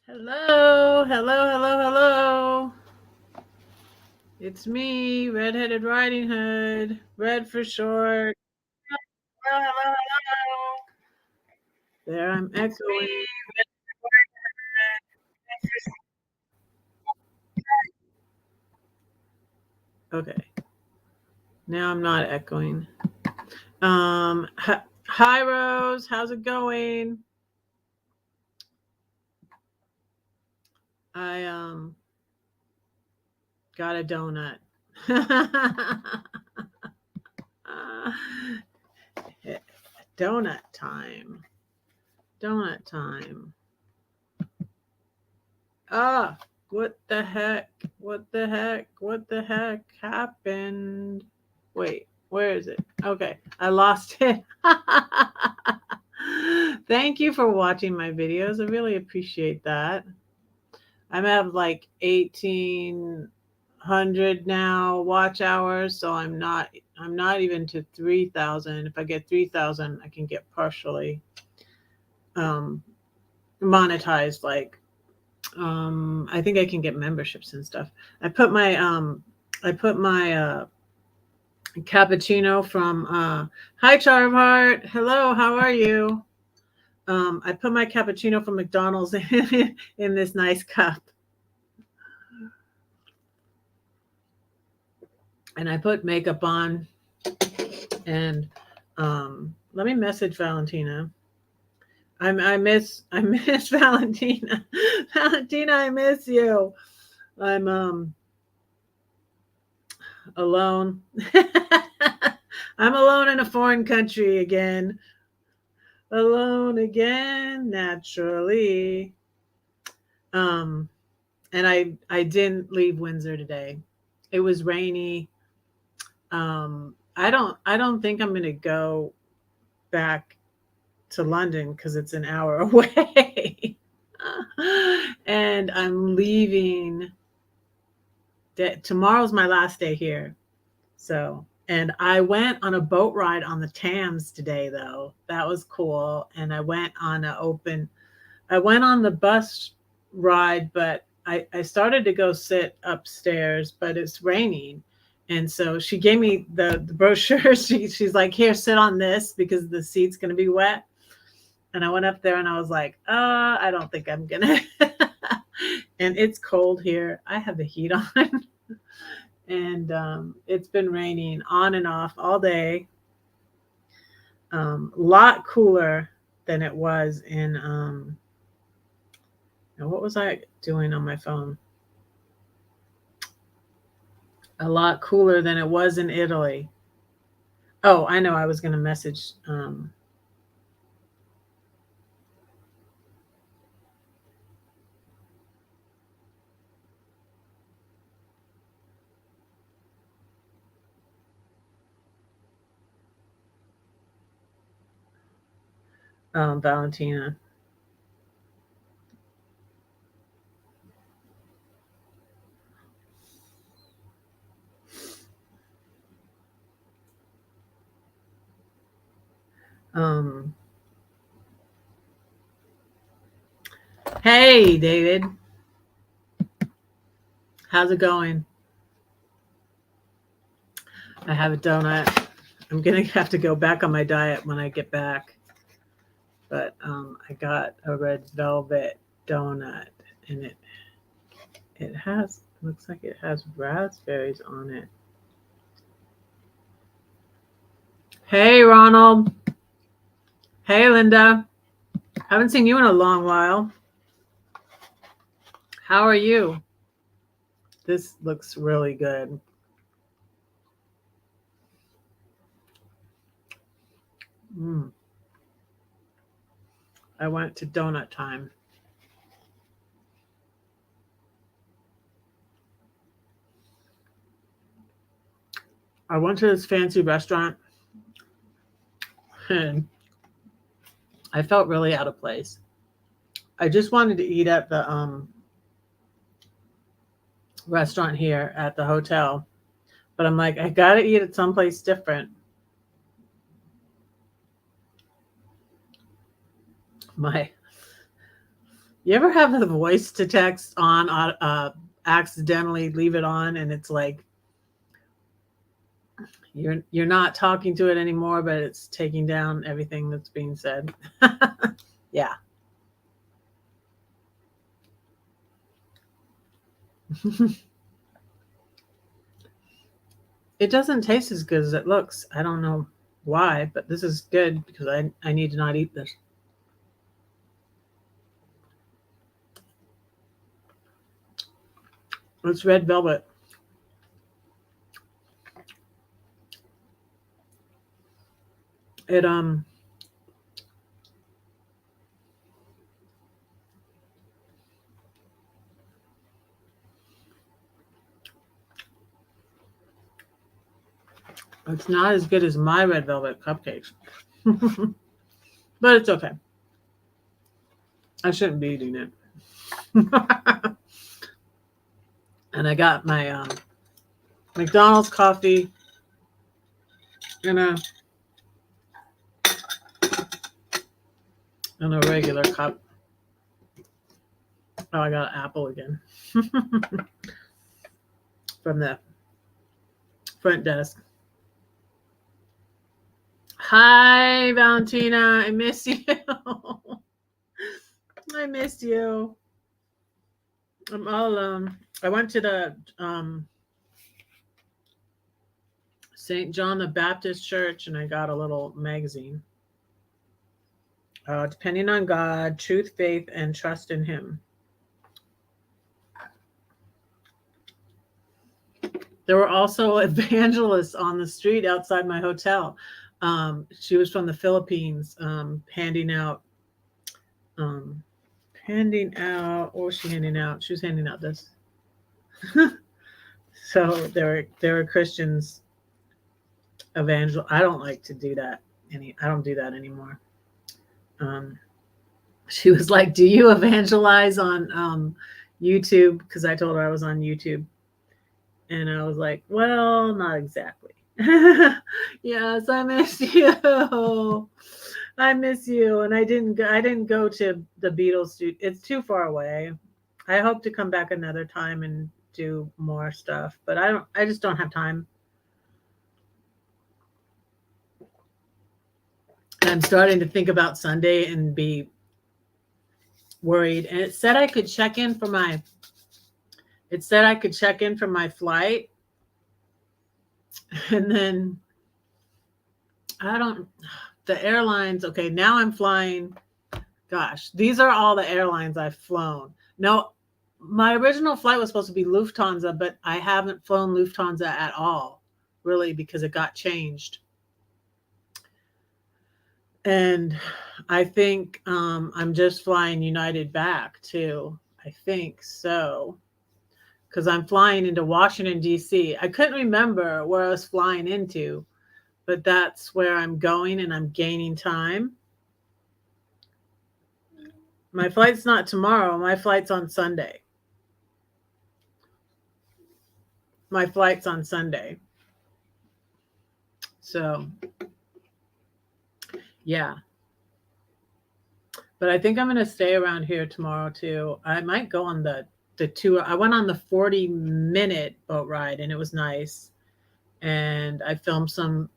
Hello, hello, hello, hello. It's me, Redheaded Riding Hood, Red for short. Hello, hello, hello. There, I'm echoing. Okay, now I'm not echoing. Hi Rose, how's it going? I got a donut. Donut time. Donut time. Ah, what the heck? What the heck? What the heck happened? Wait, where is it? Okay, I lost it. Thank you for watching my videos. I really appreciate that. I'm at like 1,800 now watch hours, so I'm not even to 3,000. If I get 3,000, I can get partially um monetized, like I think I can get memberships and stuff. I put my cappuccino from hi Charvart. Hello, how are you? I put my cappuccino from McDonald's in this nice cup. And I put makeup on, and let me message Valentina. I miss Valentina. Valentina, I miss you. I'm alone. I'm alone in a foreign country again. Alone again, naturally. Um, and I didn't leave Windsor today. It was rainy. I don't think I'm gonna go back to London because it's an hour away. And I'm leaving. Tomorrow's my last day here. So, and I went on a boat ride on the Thames today, though. That was cool. And I went on the bus ride, but I started to go sit upstairs, but it's raining. And so she gave me the brochure. She's like, here, sit on this because the seat's going to be wet. And I went up there and I was like, I don't think I'm going to. And it's cold here. I have the heat on. And it's been raining on and off all day. Lot cooler than it was in. Now what was I doing on my phone? A lot cooler than it was in Italy. Oh, I know. I was going to message Valentina. Um, hey, David. How's it going? I have a donut. I'm going to have to go back on my diet when I get back. But I got a red velvet donut, and looks like it has raspberries on it. Hey, Ronald. Hey, Linda. Haven't seen you in a long while. How are you? This looks really good. Mm. I went to donut time. I went to this fancy restaurant and I felt really out of place. I just wanted to eat at the restaurant here at the hotel, but I'm like, I gotta eat at someplace different. My You ever have the voice to text on, accidentally leave it on, and it's like you're not talking to it anymore, but it's taking down everything that's being said. Yeah. It doesn't taste as good as it looks. I don't know why, but this is good because I need to not eat this. It's red velvet. It it's not as good as my red velvet cupcakes. But it's okay. I shouldn't be eating it. And I got my McDonald's coffee in a regular cup. Oh, I got an apple again from the front desk. Hi, Valentina. I miss you. I missed you. I'm all alone. I went to the St. John the Baptist Church and I got a little magazine. Depending on God, truth, faith, and trust in Him. There were also evangelists on the street outside my hotel. She was from the Philippines, handing out. What was she handing out? She was handing out this. So there were Christians I don't like to do that. I don't do that anymore. She was like, "Do you evangelize on YouTube?" Because I told her I was on YouTube, and I was like, "Well, not exactly." Yes, I miss you. I miss you, and I didn't go to the Beatles studio. It's too far away. I hope to come back another time and do more stuff, but I just don't have time. And I'm starting to think about Sunday and be worried. And it said I could check in for my flight. And then the airlines, okay, now I'm flying. Gosh, these are all the airlines I've flown. No, my original flight was supposed to be Lufthansa, but I haven't flown Lufthansa at all, really, because it got changed. And I think I'm just flying United back too. I think so. Because I'm flying into Washington, D.C. I couldn't remember where I was flying into, but that's where I'm going and I'm gaining time. My flight's not tomorrow. My flight's on Sunday. My flight's on Sunday. So, yeah. But I think I'm going to stay around here tomorrow too. I might go on the tour. I went on the 40-minute boat ride and it was nice. And I filmed some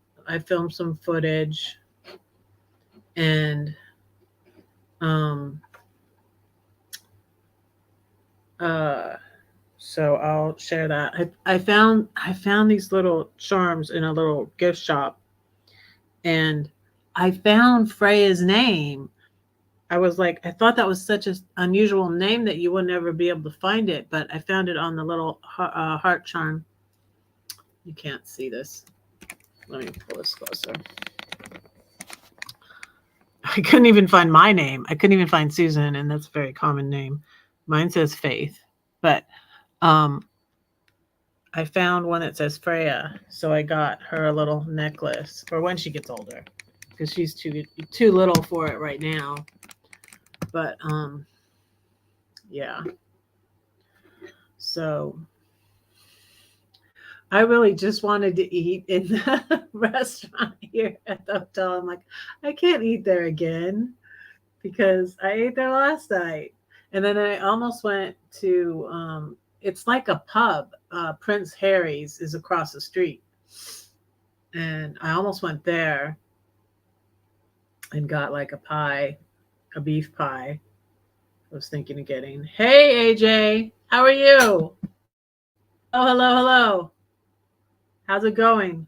footage. And so I'll share that. I found these little charms in a little gift shop, and I found Freya's name. I was like, I thought that was such an unusual name that you would never be able to find it, but I found it on the little heart charm. You can't see this. Let me pull this closer. I couldn't even find my name. I couldn't even find Susan, and that's a very common name. Mine says Faith, but I found one that says Freya, so I got her a little necklace for when she gets older, because she's too little for it right now. But yeah. So I really just wanted to eat in the restaurant here at the hotel. I'm like, I can't eat there again because I ate there last night. And then I almost went to it's like a pub. Prince Harry's is across the street. And I almost went there and got like a pie, a beef pie. I was thinking of getting. Hey AJ, how are you? Hello, hello, hello. How's it going?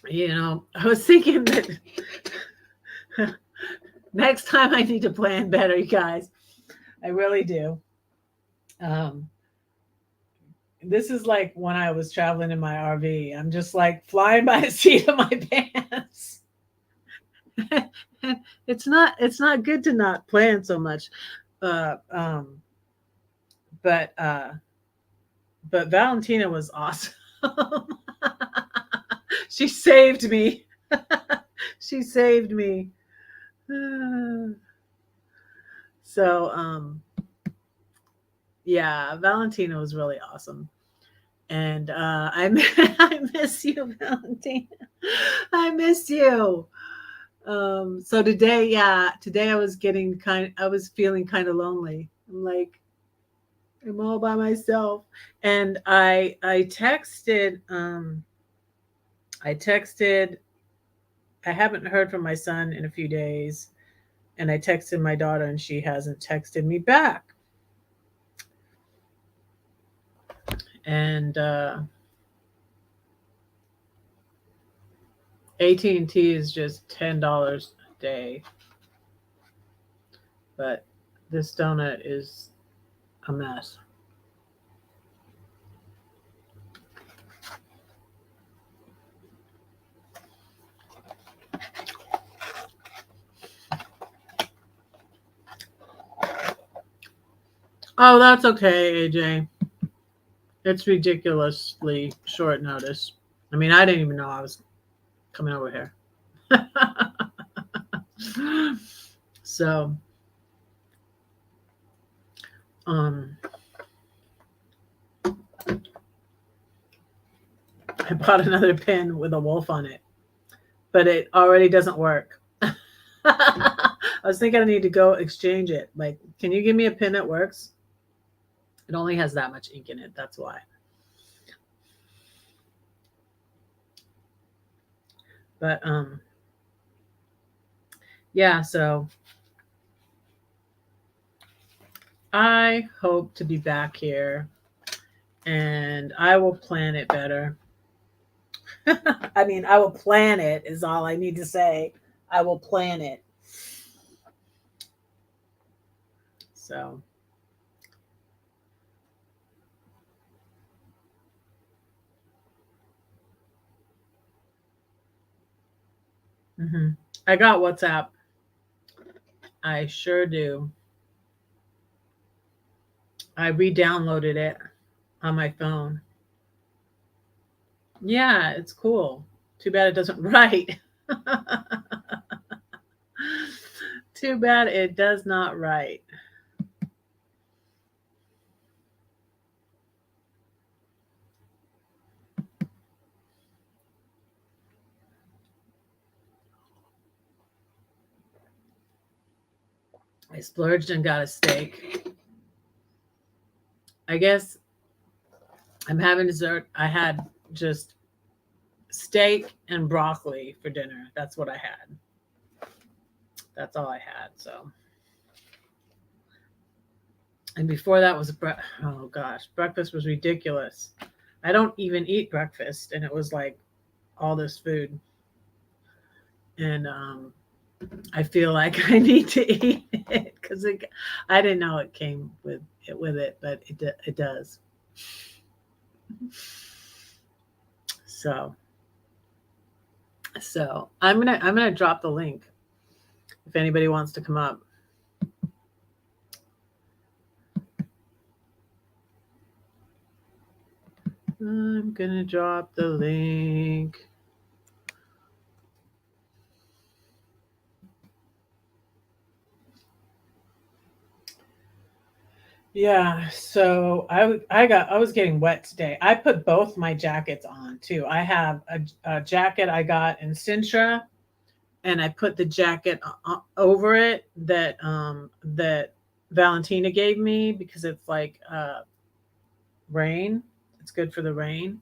I was thinking that next time I need to plan better, you guys. I really do. Um, this is like when I was traveling in my RV. I'm just like flying by the seat of my pants. It's not good to not plan so much. Uh, um, but but Valentina was awesome. She saved me. She saved me. So yeah, Valentina was really awesome. And I miss you, Valentina. I miss you. So today, yeah, today I was feeling kind of lonely. I'm like, I'm all by myself. And I texted, I haven't heard from my son in a few days. And I texted my daughter and she hasn't texted me back. And AT&T is just $10 a day. But this donut is a mess. Oh, that's okay, AJ. It's ridiculously short notice. I mean, I didn't even know I was coming over here. So, um, I bought another pin with a wolf on it, but it already doesn't work. I was thinking I need to go exchange it. Like, can you give me a pin that works? It only has that much ink in it. That's why. But yeah, so I hope to be back here and I will plan it better. I mean, I will plan it, is all I need to say. I will plan it. So, I got WhatsApp. I sure do. I re downloaded it on my phone. Yeah, it's cool. Too bad it doesn't write. Too bad it does not write. I splurged and got a steak. I guess I'm having dessert. I had just steak and broccoli for dinner. That's what I had. That's all I had. So, and before that was oh gosh, breakfast was ridiculous. I don't even eat breakfast, and it was like all this food, and I feel like I need to eat it because I didn't know it came with it, but it does. So I'm gonna drop the link if anybody wants to come up. I'm gonna drop the link. Yeah, so I was getting wet today. I put both my jackets on too. I have a jacket I got in Sintra, and I put the jacket over it that Valentina gave me because it's like rain. It's good for the rain.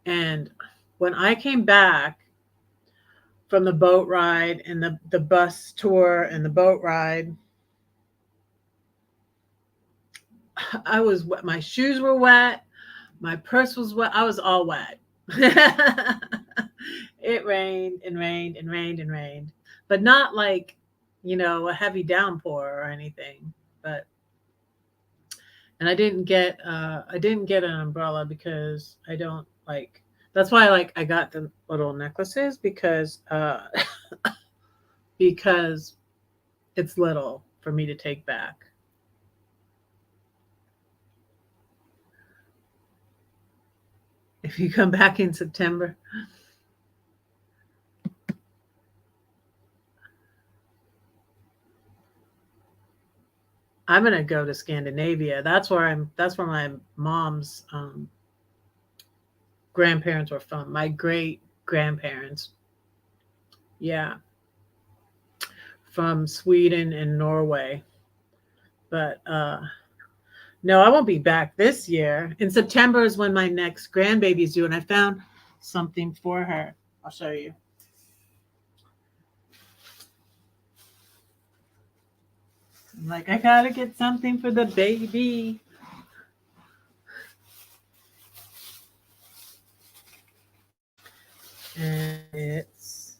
And when I came back from the boat ride and the bus tour and the boat ride, I was wet. My shoes were wet. My purse was wet. I was all wet. It rained and rained and rained and rained, but not like, a heavy downpour or anything. But and I didn't get an umbrella because I don't like. That's why I got the little necklaces because it's little for me to take back. If you come back in September, I'm gonna go to Scandinavia. That's where my mom's grandparents were from. My great grandparents, yeah, from Sweden and Norway. But no, I won't be back this year. In September is when my next grandbaby's due, and I found something for her. I'll show you. I'm like, I gotta get something for the baby. And it's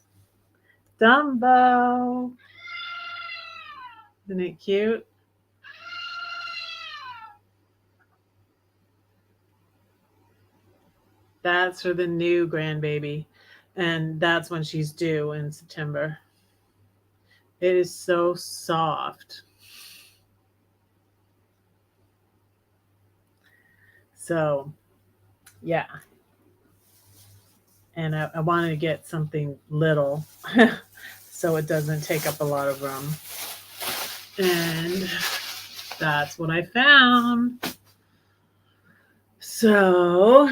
Dumbo. Isn't it cute? That's for the new grandbaby. And that's when she's due in September. It is so soft. So, yeah. And I wanted to get something little so it doesn't take up a lot of room. And that's what I found. So,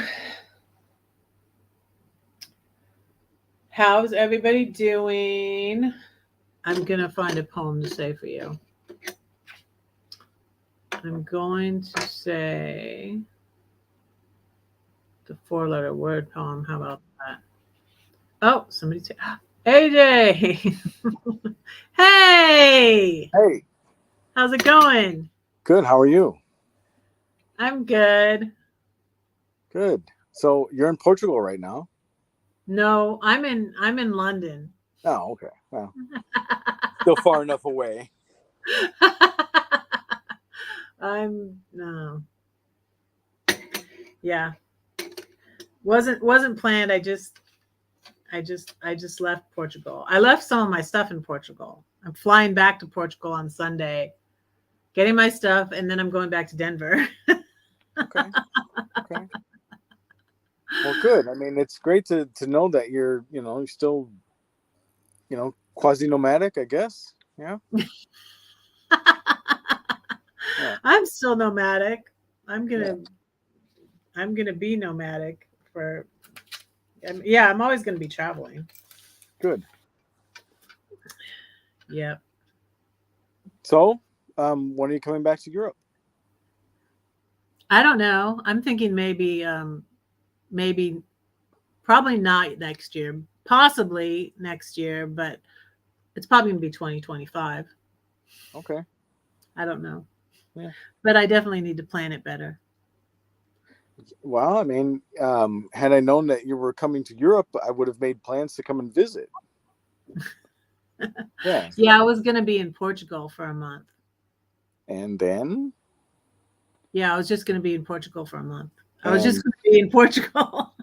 how's everybody doing? I'm going to find a poem to say for you. I'm going to say the 4-letter word poem. How about that? Oh, somebody say, AJ. Hey. Hey. How's it going? Good. How are you? I'm good. Good. So you're in Portugal right now? No, I'm in London. Oh, okay. Well, still far enough away. No. Yeah. Wasn't planned. I just left Portugal. I left some of my stuff in Portugal. I'm flying back to Portugal on Sunday, getting my stuff, and then I'm going back to Denver. Okay. Well, good. I mean, it's great to know that you're still, quasi nomadic, I guess. Yeah. Yeah. I'm still nomadic. I'm gonna be nomadic for. Yeah, I'm always gonna be traveling. Good. Yeah. So, when are you coming back to Europe? I don't know. I'm thinking maybe probably not next year, possibly next year, but it's probably gonna be 2025. Okay. I don't know. Yeah. But I definitely need to plan it better. Well, I mean, had I known that you were coming to Europe, I would have made plans to come and visit. Yeah. Yeah, I was gonna be in Portugal for a month. And then? Yeah, I was just gonna be in Portugal for a month. I was just gonna be in Portugal.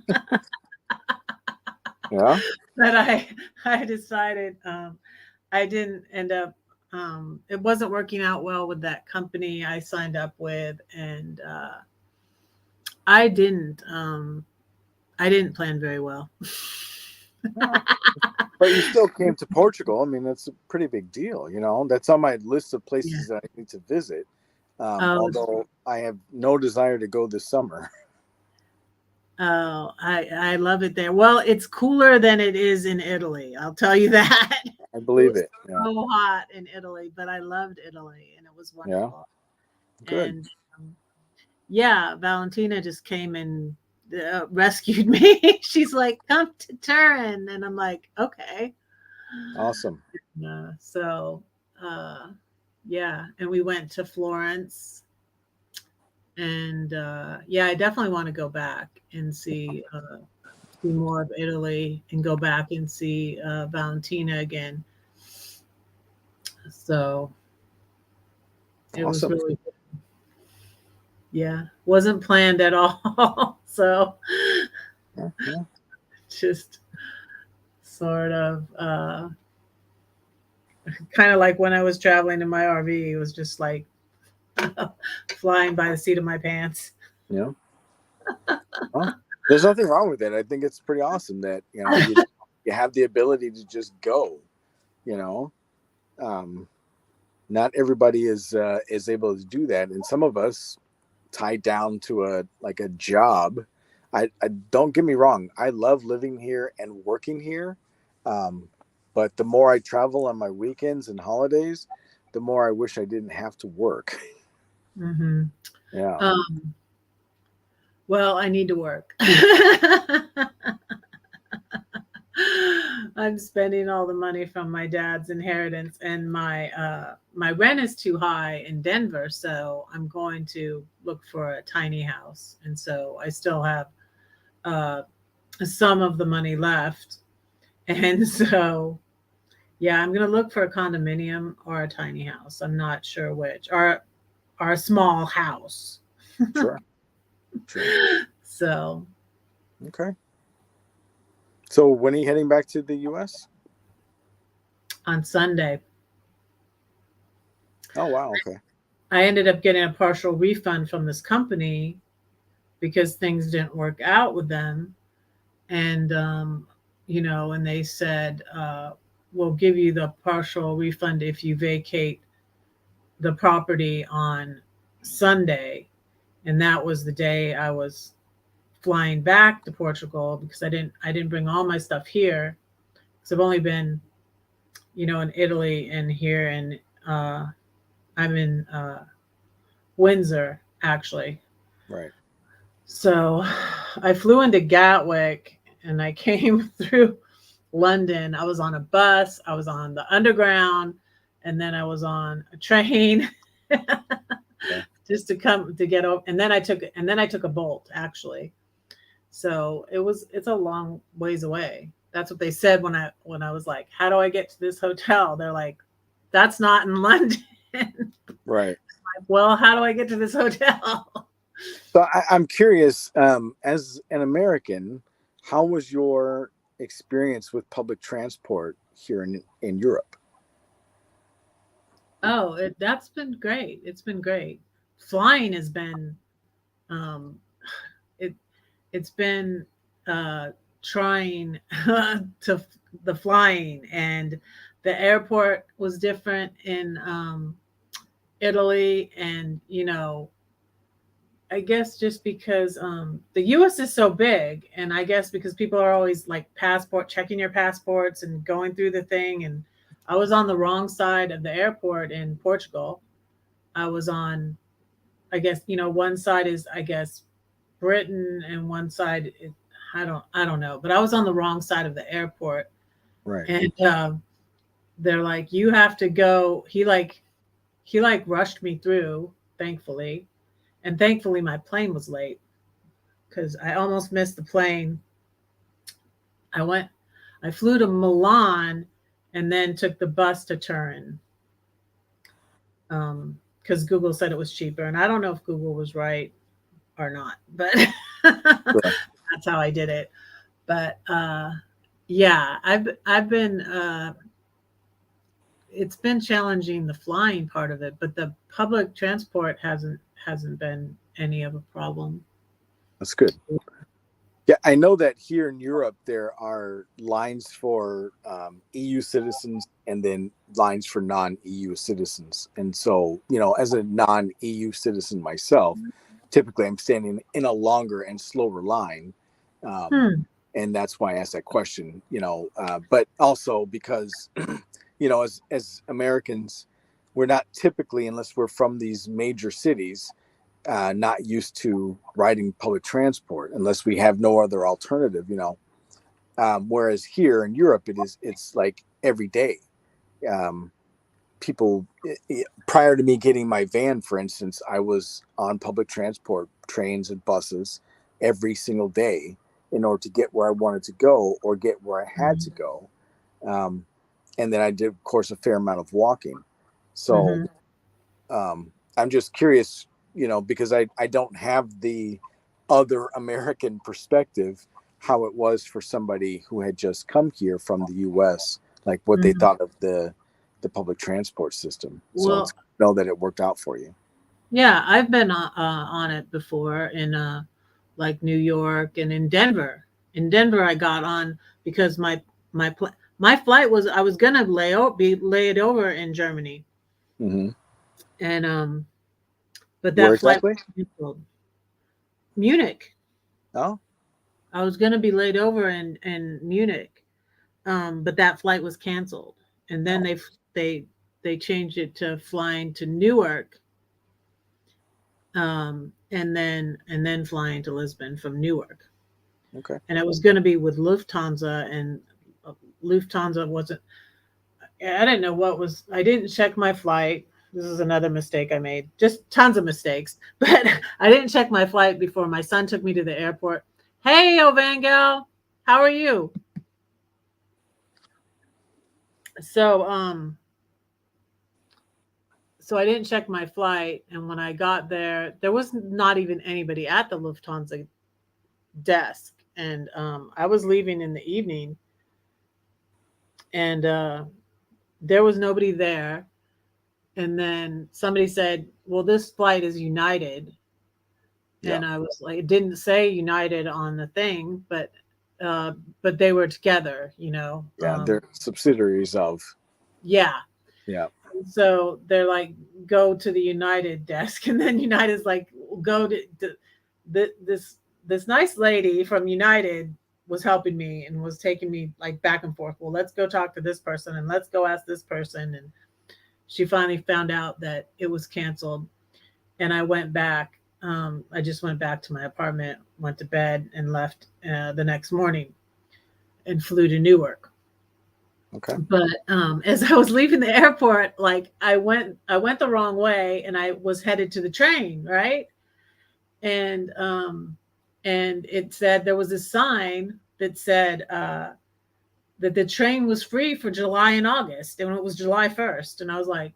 Yeah. But I decided I didn't end up it wasn't working out well with that company I signed up with, and I didn't plan very well. But you still came to Portugal. I mean, that's a pretty big deal, That's on my list of places that I need to visit. Although I have no desire to go this summer. Oh, I love it there. Well, it's cooler than it is in Italy. I'll tell you that. I It believe was it. Yeah. so hot in Italy, but I loved Italy and it was Yeah. wonderful. Good. And yeah, Valentina just came and rescued me. She's like, "Come to Turin," and I'm like, "Okay." Awesome. So, uh, yeah, and we went to Florence, and yeah, I definitely want to go back and see more of Italy, and go back and see Valentina again. So it was Awesome. really, yeah, wasn't planned at all. So Yeah. Yeah. just sort of kind of like when I was traveling in my RV, it was just like flying by the seat of my pants. Yeah. Well, there's nothing wrong with it. I think it's pretty awesome that you have the ability to just go. You know, um, not everybody is able to do that, and some of us tied down to a job. I don't get me wrong. I love living here and working here, um, but the more I travel on my weekends and holidays, the more I wish I didn't have to work. Hmm. Yeah. Um, well, I need to work. I'm spending all the money from my dad's inheritance, and my rent is too high in Denver, so I'm going to look for a tiny house. And so I still have uh, some of the money left, and so yeah, I'm going to look for a condominium or a tiny house. I'm not sure which, or a small house. Sure. Sure. So Okay. So when are you heading back to the U.S.? on Sunday, Oh wow. Okay. I ended up getting a partial refund from this company because things didn't work out with them. And, and they said, we'll give you the partial refund if you vacate the property on Sunday. And that was the day I was flying back to Portugal because I didn't bring all my stuff here. Because I've only been, in Italy and here, and I'm in Windsor actually. Right. So I flew into Gatwick and I came through London. I was on a bus, I was on the underground, and then I was on a train Yeah. just to come to get over. And then I took a bolt actually. So it's a long ways away. That's what they said when I was like, "How do I get to this hotel?" They're like, "That's not in London." Right. Well, how do I get to this hotel? So I'm curious, as an American, how was your experience with public transport here in Europe? Oh, that's been great. It's been great. Flying has been um it it's been uh trying to the flying, and the airport was different in Italy. And I guess just because the US is so big, and I guess because people are always like passport checking your passports and going through the thing. And I was on the wrong side of the airport in Portugal. I was on, I guess, one side is, I guess, Britain, and one side is, I don't know, but I was on the wrong side of the airport. Right. And they're like, "You have to go." He like rushed me through, thankfully. And thankfully my plane was late because I almost missed the plane. I went I flew to Milan and then took the bus to Turin. Because Google said it was cheaper. And I don't know if Google was right or not, but Sure. that's how I did it. But yeah, I've been it's been challenging, the flying part of it, but the public transport hasn't been any of a problem. That's good. Yeah, I know that here in Europe there are lines for EU citizens and then lines for non-EU citizens. And so, as a non-EU citizen myself, typically I'm standing in a longer and slower line. Um, Hmm. and that's why I asked that question, but also because as Americans, we're not typically, unless we're from these major cities, not used to riding public transport unless we have no other alternative. Whereas here in Europe, it's like every day. Um, People, prior to me getting my van, for instance, I was on public transport, trains and buses every single day in order to get where I wanted to go or get where I had to go. Um, and then I did, of course, a fair amount of walking. So I'm just curious, because I don't have the other American perspective, how it was for somebody who had just come here from the US, like what they thought of the public transport system. So it's Well, know that it worked out for you. yeah, I've been on it before in like New York and in Denver. In Denver, I got on because my flight was I was gonna be laid over in Germany, Mm-hmm. and but Where that flight exactly? was canceled. Munich. Oh, I was gonna be laid over in Munich, but that flight was canceled, and then oh, they they changed it to flying to Newark, and then flying to Lisbon from Newark. okay. And I was going to be with Lufthansa, and Lufthansa wasn't. I didn't know what was. I didn't check my flight. This is another mistake I made. Just tons of mistakes, but I didn't check my flight before my son took me to the airport. Hey, Ovangel, how are you? So, so I didn't check my flight, and when I got there, there was not even anybody at the Lufthansa desk, and I was leaving in the evening, and there was nobody there. And then somebody said, "Well, this flight is United," Yeah. and I was like, "It didn't say United on the thing, uh, but they were together, you know." Yeah. They're subsidiaries of. Yeah. Yeah. So they're like, "Go to the United desk," and then United's like, "Go to this nice lady from United was helping me and was taking me like back and forth. Well, let's go talk to this person and let's go ask this person." And she finally found out that it was canceled, and I went back. I just went back to my apartment, went to bed, and left the next morning and flew to Newark. Okay. But as I was leaving the airport, like I went the wrong way, and I was headed to the train, right? And it said there was a sign that said that the train was free for July and August, and it was July 1st, and I was like,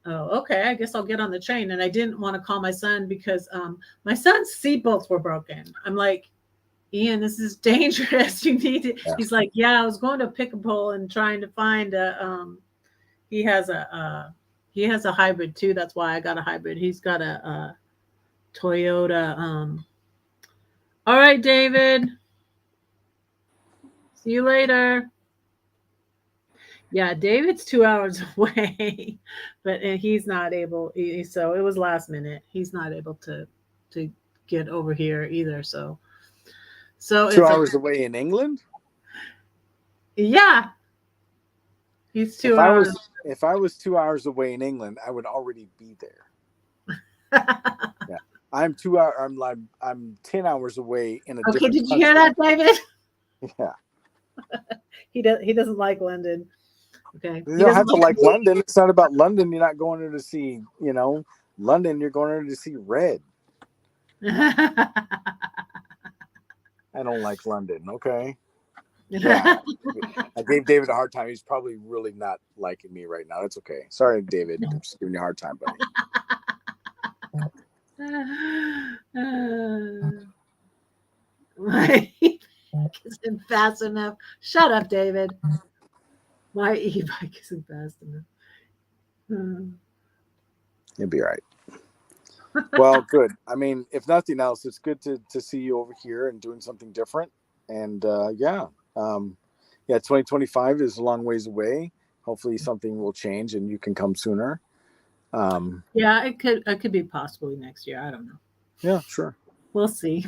oh, okay, I guess I'll get on the train. And I didn't want to call my son because my son's seatbelts were broken. I'm like, Ian, this is dangerous. You need to. Yeah. He's like, yeah, I was going to pick a pole and trying to find a. He has a hybrid too. That's why I got a hybrid. He's got a Toyota. All right, David. See you later. Yeah, David's 2 hours away, but he's not able. So it was last minute. He's not able to get over here either. So Two it's a hours away in England. yeah. He's two If I hours. was if I was 2 hours away in England, I would already be there. Yeah. I'm 2 hours. I'm 10 hours away in a Okay, different did you country. hear that, David? Yeah. He doesn't like London. Okay, You he don't doesn't have to like like. London. It's not about London. You're not going there to see, London. You're going there to see red. I don't like London. Okay. Yeah. I gave David a hard time. He's probably really not liking me right now. It's okay. Sorry, David. I'm just giving you a hard time, buddy. My e-bike isn't fast enough. Shut up, David. My e-bike isn't fast enough. You'll be all right. Well, good. I mean, if nothing else, it's good to see you over here and doing something different. And yeah, 2025 is a long ways away. Hopefully, something will change and you can come sooner. Yeah, it could be possibly next year. I don't know. Yeah, sure. We'll see.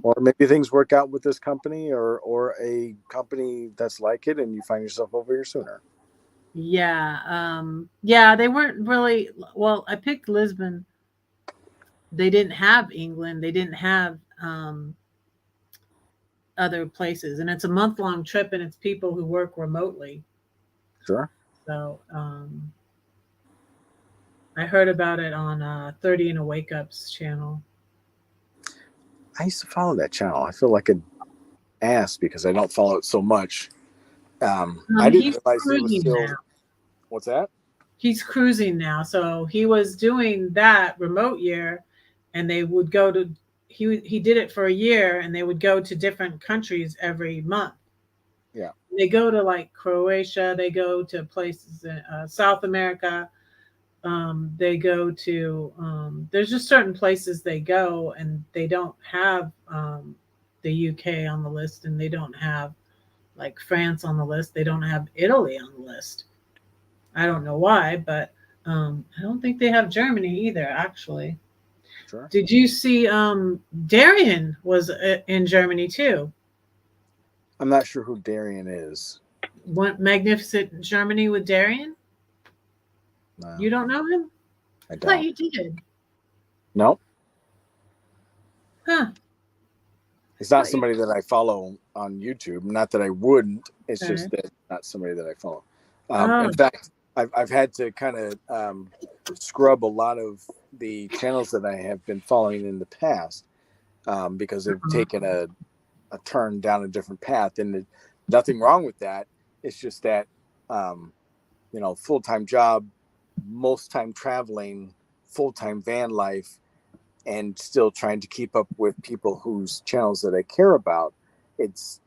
Or maybe things work out with this company or a company that's like it, and you find yourself over here sooner. Yeah, they weren't really, well, I picked Lisbon. They didn't have England. They didn't have other places, and it's a month-long trip, and it's people who work remotely. Sure. So I heard about it on 30 and a Wake Up's channel. I used to follow that channel. I feel like an ass because I don't follow it so much. I didn't He's realize it was cruising still. now. What's that? He's cruising now. So he was doing that remote year, and they would go to. He did it for a year, and they would go to different countries every month. Yeah. They go to like Croatia. They go to places in South America. They go to. There's just certain places they go, and they don't have the UK on the list, and they don't have like France on the list. They don't have Italy on the list. I don't know why, but I don't think they have Germany either. Actually, Sure. did you see Darian was in Germany too? I'm not sure who Darian is. What Magnificent Germany with Darian? No, You don't know him? I I thought don't. you did. No, Huh? it's not Thought you somebody that I follow on YouTube. Not that I wouldn't. It's okay. just that not somebody that I follow. Oh, In fact, I've had to kind of scrub a lot of the channels that I have been following in the past because they've taken a turn down a different path, and nothing wrong with that. It's just that um, full time job, most time traveling, full time van life, and still trying to keep up with people whose channels that I care about. It's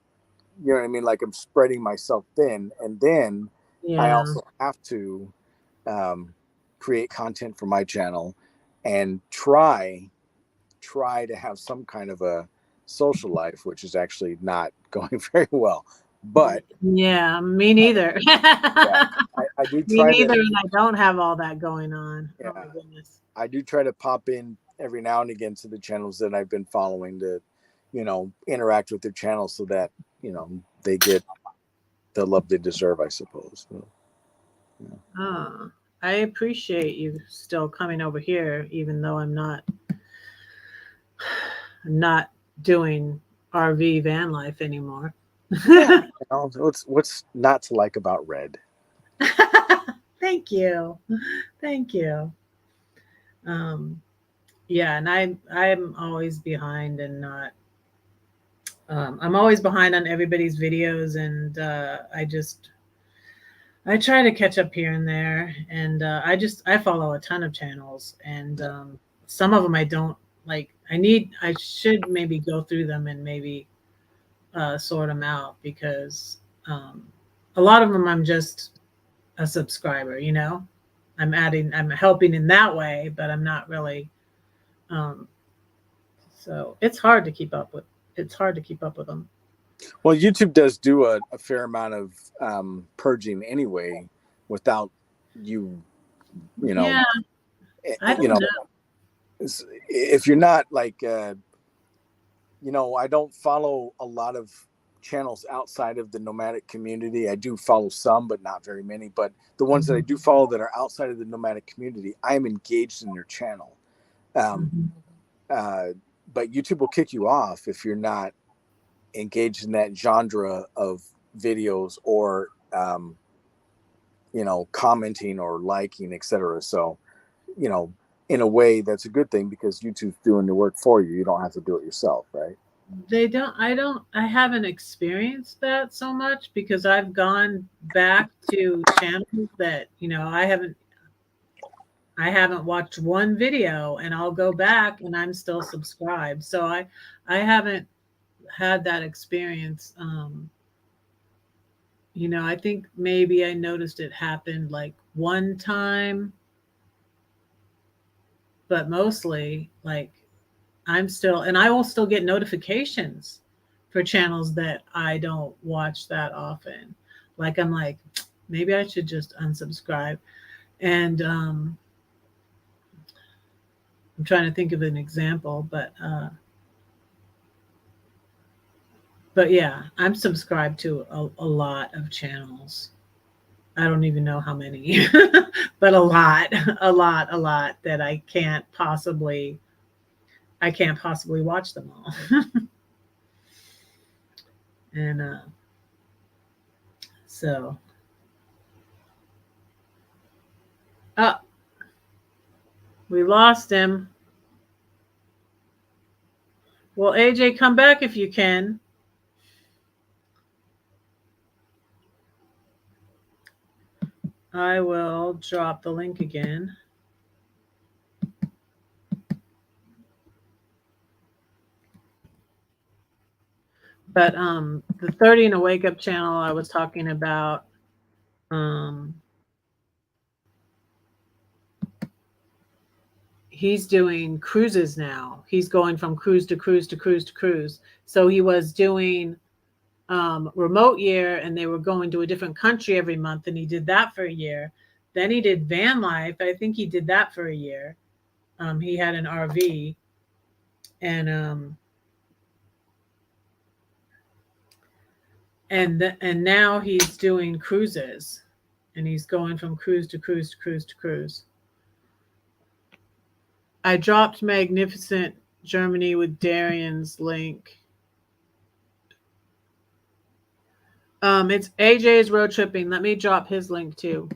you know what I mean. Like I'm spreading myself thin, and then I yeah. also have to um, create content for my channel and try to have some kind of a social life, which is actually not going very well. But Yeah, me uh, neither. yeah, I do Me try neither, to and I don't have all that going on. Oh my yeah, goodness. I do try to pop in every now and again to the channels that I've been following to, interact with their channels so that they get the love they deserve, I suppose. So, yeah. Oh, I appreciate you still coming over here, even though I'm not doing RV van life anymore. Yeah, what's not to like about Red? Thank you. Thank you. Um, yeah, and I'm always behind and not I'm always behind on everybody's videos, and I try to catch up here and there, and I follow a ton of channels, and some of them I don't like. I should maybe go through them and maybe sort them out, because um, a lot of them I'm just a subscriber. I'm helping in that way, but I'm not really. Um, so it's hard to keep up with. It's hard to keep up with them. Well, YouTube does do a fair amount of purging anyway, without you, you know, Yeah, I you don't know, know. if you're not like, I don't follow a lot of channels outside of the nomadic community. I do follow some, but not very many. But the ones that I Mhm, do follow that are outside of the nomadic community, I am engaged in their channel. Um, mhm. uh, but YouTube will kick you off if you're not engaged in that genre of videos or commenting or liking, etc. So, you know, in a way that's a good thing because YouTube's doing the work for you. You don't have to do it yourself, right? I haven't experienced that so much, because I've gone back to channels that, I haven't watched one video, and I'll go back and I'm still subscribed. So I haven't had that experience. I think maybe I noticed it happened like one time, but mostly like I will still get notifications for channels that I don't watch that often. Like I'm like, maybe I should just unsubscribe. And I'm trying to think of an example, but yeah, I'm subscribed to a lot of channels. I don't even know how many, but a lot, a lot that I can't possibly watch them all. And so, uh, we lost him. Well, AJ, come back if you can. I will drop the link again. But the 30 and a Wake Up channel I was talking about, he's doing cruises now. He's going from cruise to cruise to cruise to cruise. So he was doing remote year, and they were going to a different country every month, and he did that for a year. Then he did van life. I think he did that for a year. He had an RV, and now he's doing cruises, and he's going from cruise to cruise to cruise to cruise. I dropped Magnificent Germany with Darian's link. It's AJ's road tripping. Let me drop his link too.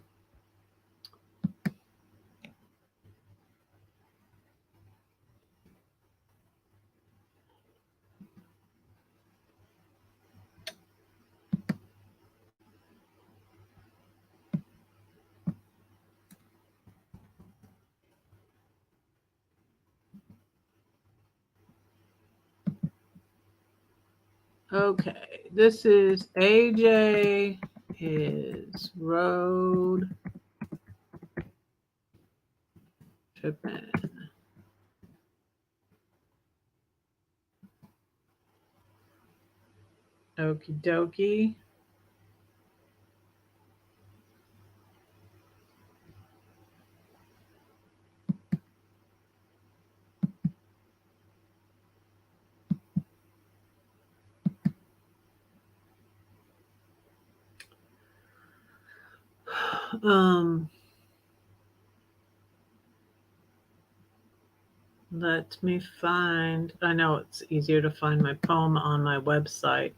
Okay, this is AJ is road tripping. Okie dokie. Let me find, I know it's easier to find my poem on my website.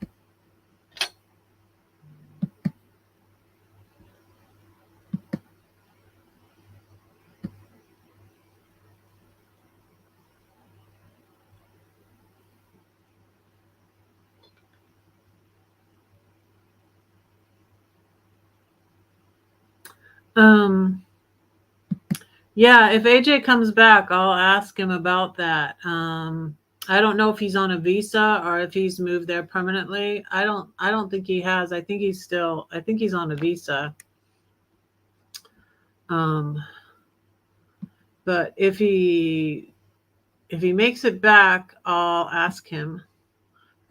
Yeah, if AJ comes back, I'll ask him about that. I don't know if he's on a visa or if he's moved there permanently. I don't think he has. I think he's on a visa. But if he makes it back, I'll ask him.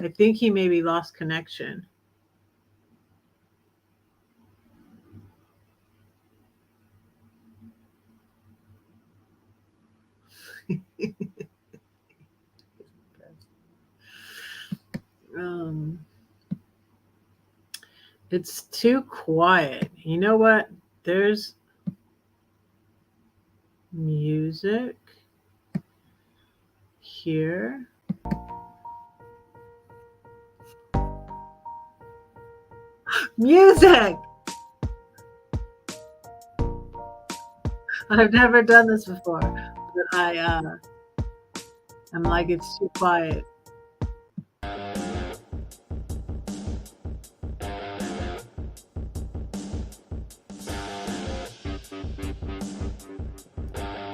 I think he maybe lost connection. It's too quiet. You know what? There's music here. Music! I've never done this before, but I'm like, it's too quiet.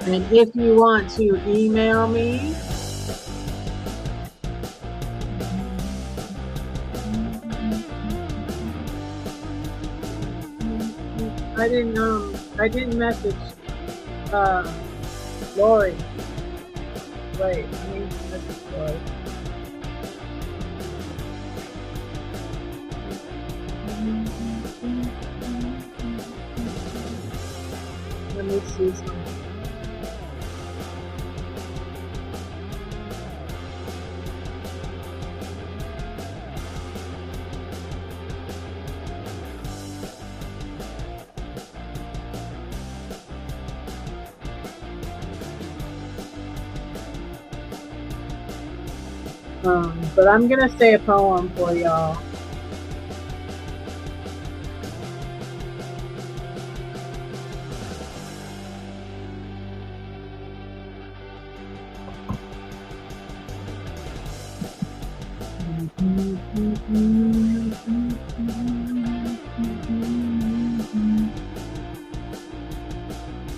And if you want to email me, I didn't message Lori. Wait, I need to message Lori. Let me see something. But I'm gonna say a poem for y'all.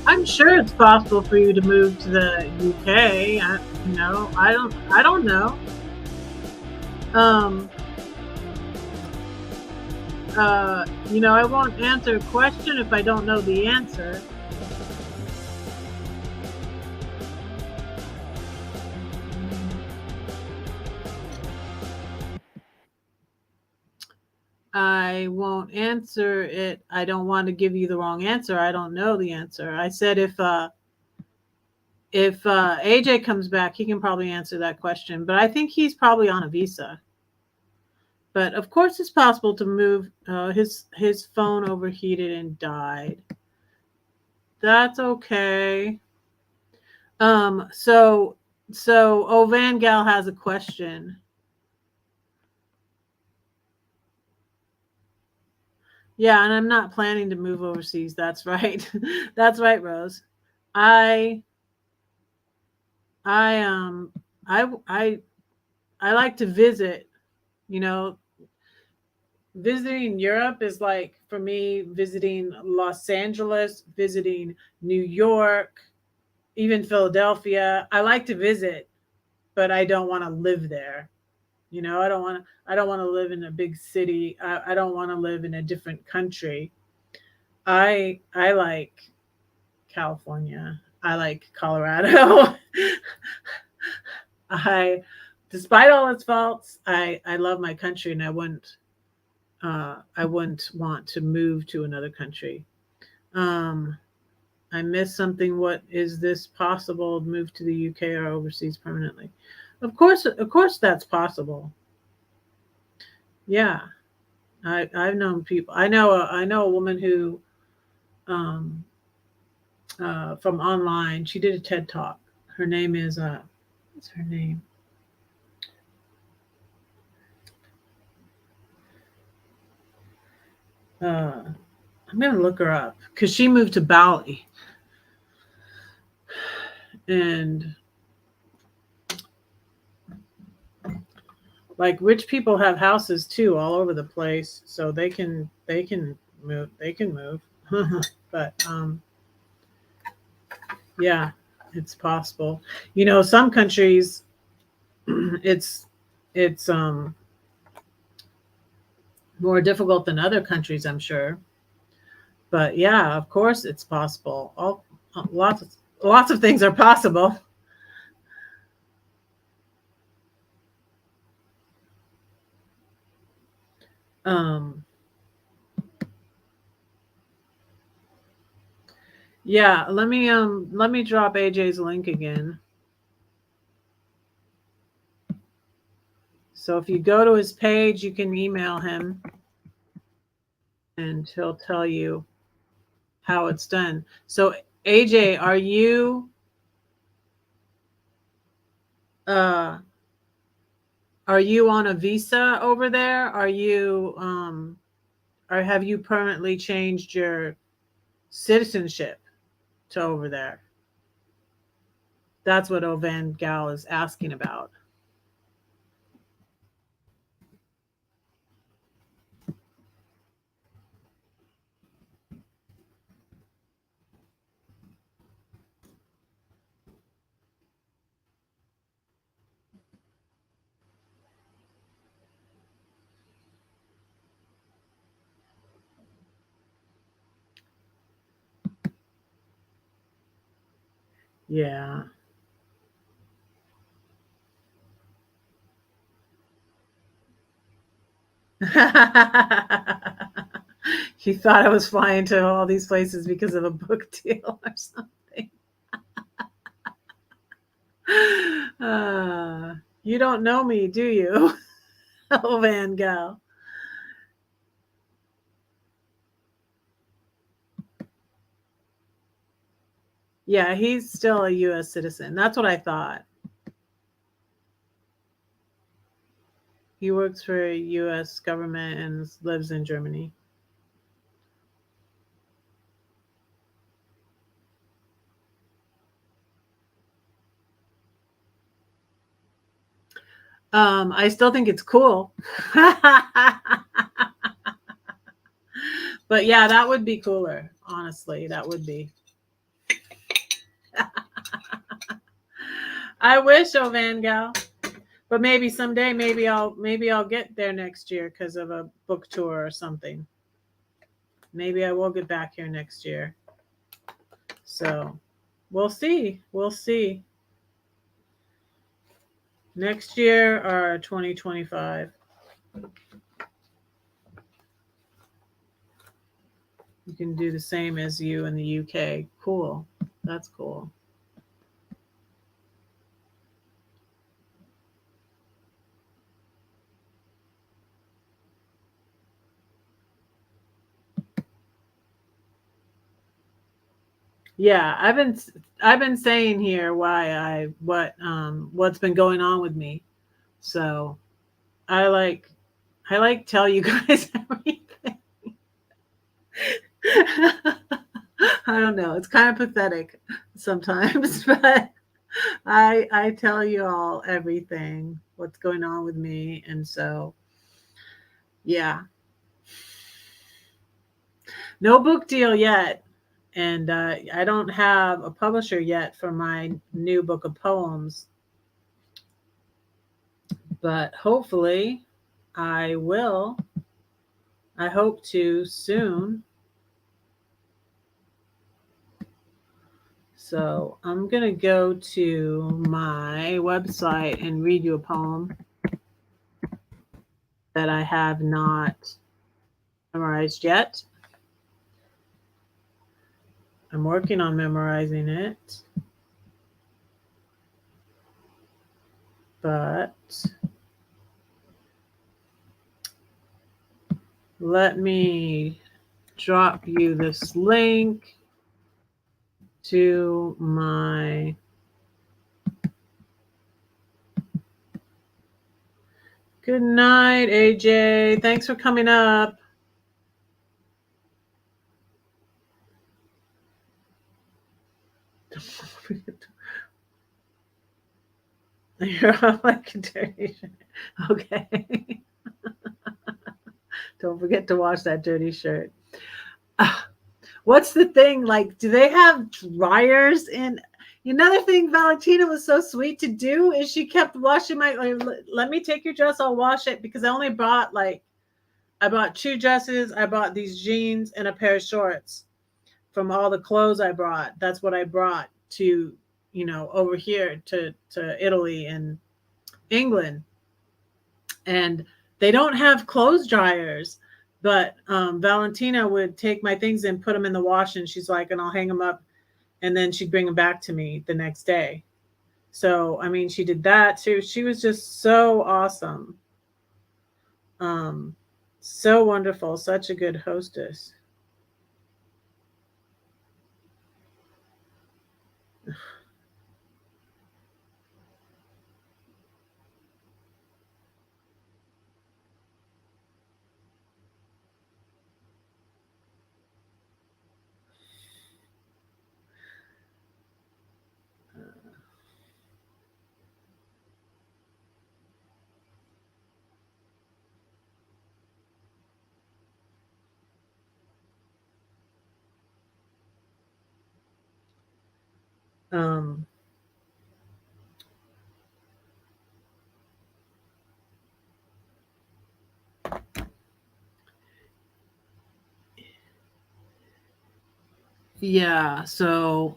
I'm sure it's possible for you to move to the UK. I don't know. Um, I won't answer a question if I don't know the answer. I won't answer it. I don't want to give you the wrong answer. I don't know the answer. I said if AJ comes back, he can probably answer that question. But I think he's probably on a visa. But of course, it's possible to move. His phone overheated and died. That's okay. So Van Gal has a question. Yeah, and I'm not planning to move overseas. That's right. That's right, Rose. I I I I I like to visit, you know, visiting Europe is like for me visiting Los Angeles, visiting New York, even Philadelphia. I like to visit, but I don't want to live there. I don't want to live in a big city. I don't want to live in a different country. I like California. I like Colorado. I despite all its faults, I love my country and I wouldn't want to move to another country. Um, I missed something. What is this possible? Move to the UK or overseas permanently? Of course, that's possible. Yeah, I've known people. I know a woman who, um, from online. She did a TED talk. Her name is what's her name? I'm gonna look her up because she moved to Bali, and like rich people have houses too all over the place, so they can move. But yeah, it's possible. Some countries it's it's more difficult than other countries, I'm sure. But yeah, of course it's possible. All lots of things are possible. Um yeah, let me drop AJ's link again. So if you go to his page, you can email him and he'll tell you how it's done. So AJ, uh are you on a visa over there? Are you or have you permanently changed your citizenship to over there? That's what Ovan Gal is asking about. Yeah. You thought I was flying to all these places because of a book deal or something. You don't know me, do you? Oh, Van Gal. Yeah, he's still a U.S. citizen. That's what I thought. He works for a U.S. government and lives in Germany. I still think it's cool. But yeah, that would be cooler. Honestly, that would be. I wish, oh Van Gal. But maybe someday, maybe I'll get there next year because of a book tour or something. Maybe I will get back here next year. So we'll see. We'll see. Next year or 2025. You can do the same as you in the UK. Cool. That's cool. Yeah, I've been saying here what's been going on with me. So I like tell you guys everything. I don't know. It's kind of pathetic sometimes, but I tell you all everything what's going on with me, and so yeah, no book deal yet, and I don't have a publisher yet for my new book of poems, but hopefully I will. I hope to soon. So I'm going to go to my website and read you a poem that I have not memorized yet. I'm working on memorizing it. But let me drop you this link to my good night, AJ. Thanks for coming up. You're all like a dirty shirt. Okay. Don't forget to wash that dirty shirt. What's the thing? Like, do they have dryers in? Another thing Valentina was so sweet to do is she kept washing my, like, let me take your dress, I'll wash it, because I bought 2 dresses, I bought these jeans and a pair of shorts from all the clothes I brought. That's what I brought to, over here to Italy and England. And they don't have clothes dryers, but Valentina would take my things and put them in the wash, and she's like, and I'll hang them up, and then she'd bring them back to me the next day. So I mean, she did that too. She was just so awesome, so wonderful, such a good hostess. Um, yeah, so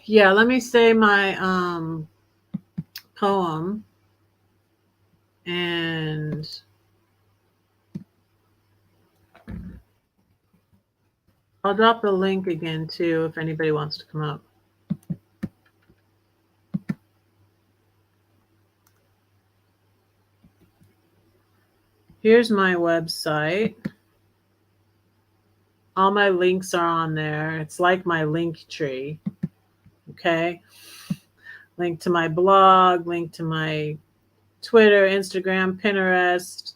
yeah, let me say my poem, and I'll drop the link again too if anybody wants to come up. Here's my website. All my links are on there. It's like my link tree. Okay. Link to my blog, link to my Twitter, Instagram, Pinterest,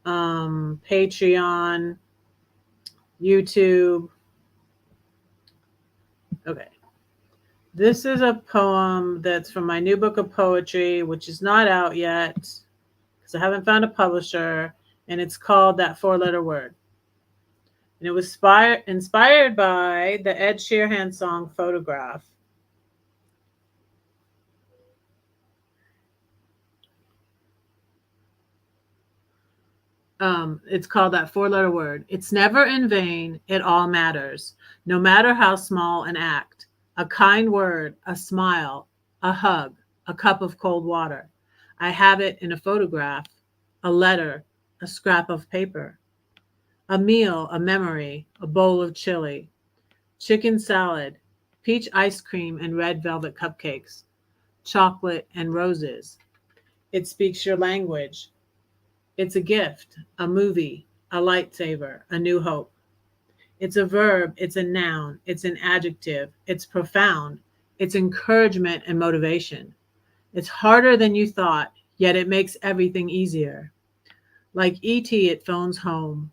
Patreon, YouTube. Okay. This is a poem that's from my new book of poetry, which is not out yet because I haven't found a publisher, and it's called That Four-Letter Word. And it was inspired by the Ed Sheeran song Photograph. It's called That Four-Letter Word. It's never in vain, it all matters, no matter how small an act. A kind word, a smile, a hug, a cup of cold water. I have it in a photograph, a letter, a scrap of paper, a meal, a memory, a bowl of chili, chicken salad, peach ice cream and red velvet cupcakes, chocolate and roses. It speaks your language. It's a gift, a movie, a lightsaber, a new hope. It's a verb, it's a noun, it's an adjective, it's profound, it's encouragement and motivation. It's harder than you thought, yet it makes everything easier. Like E.T., it phones home.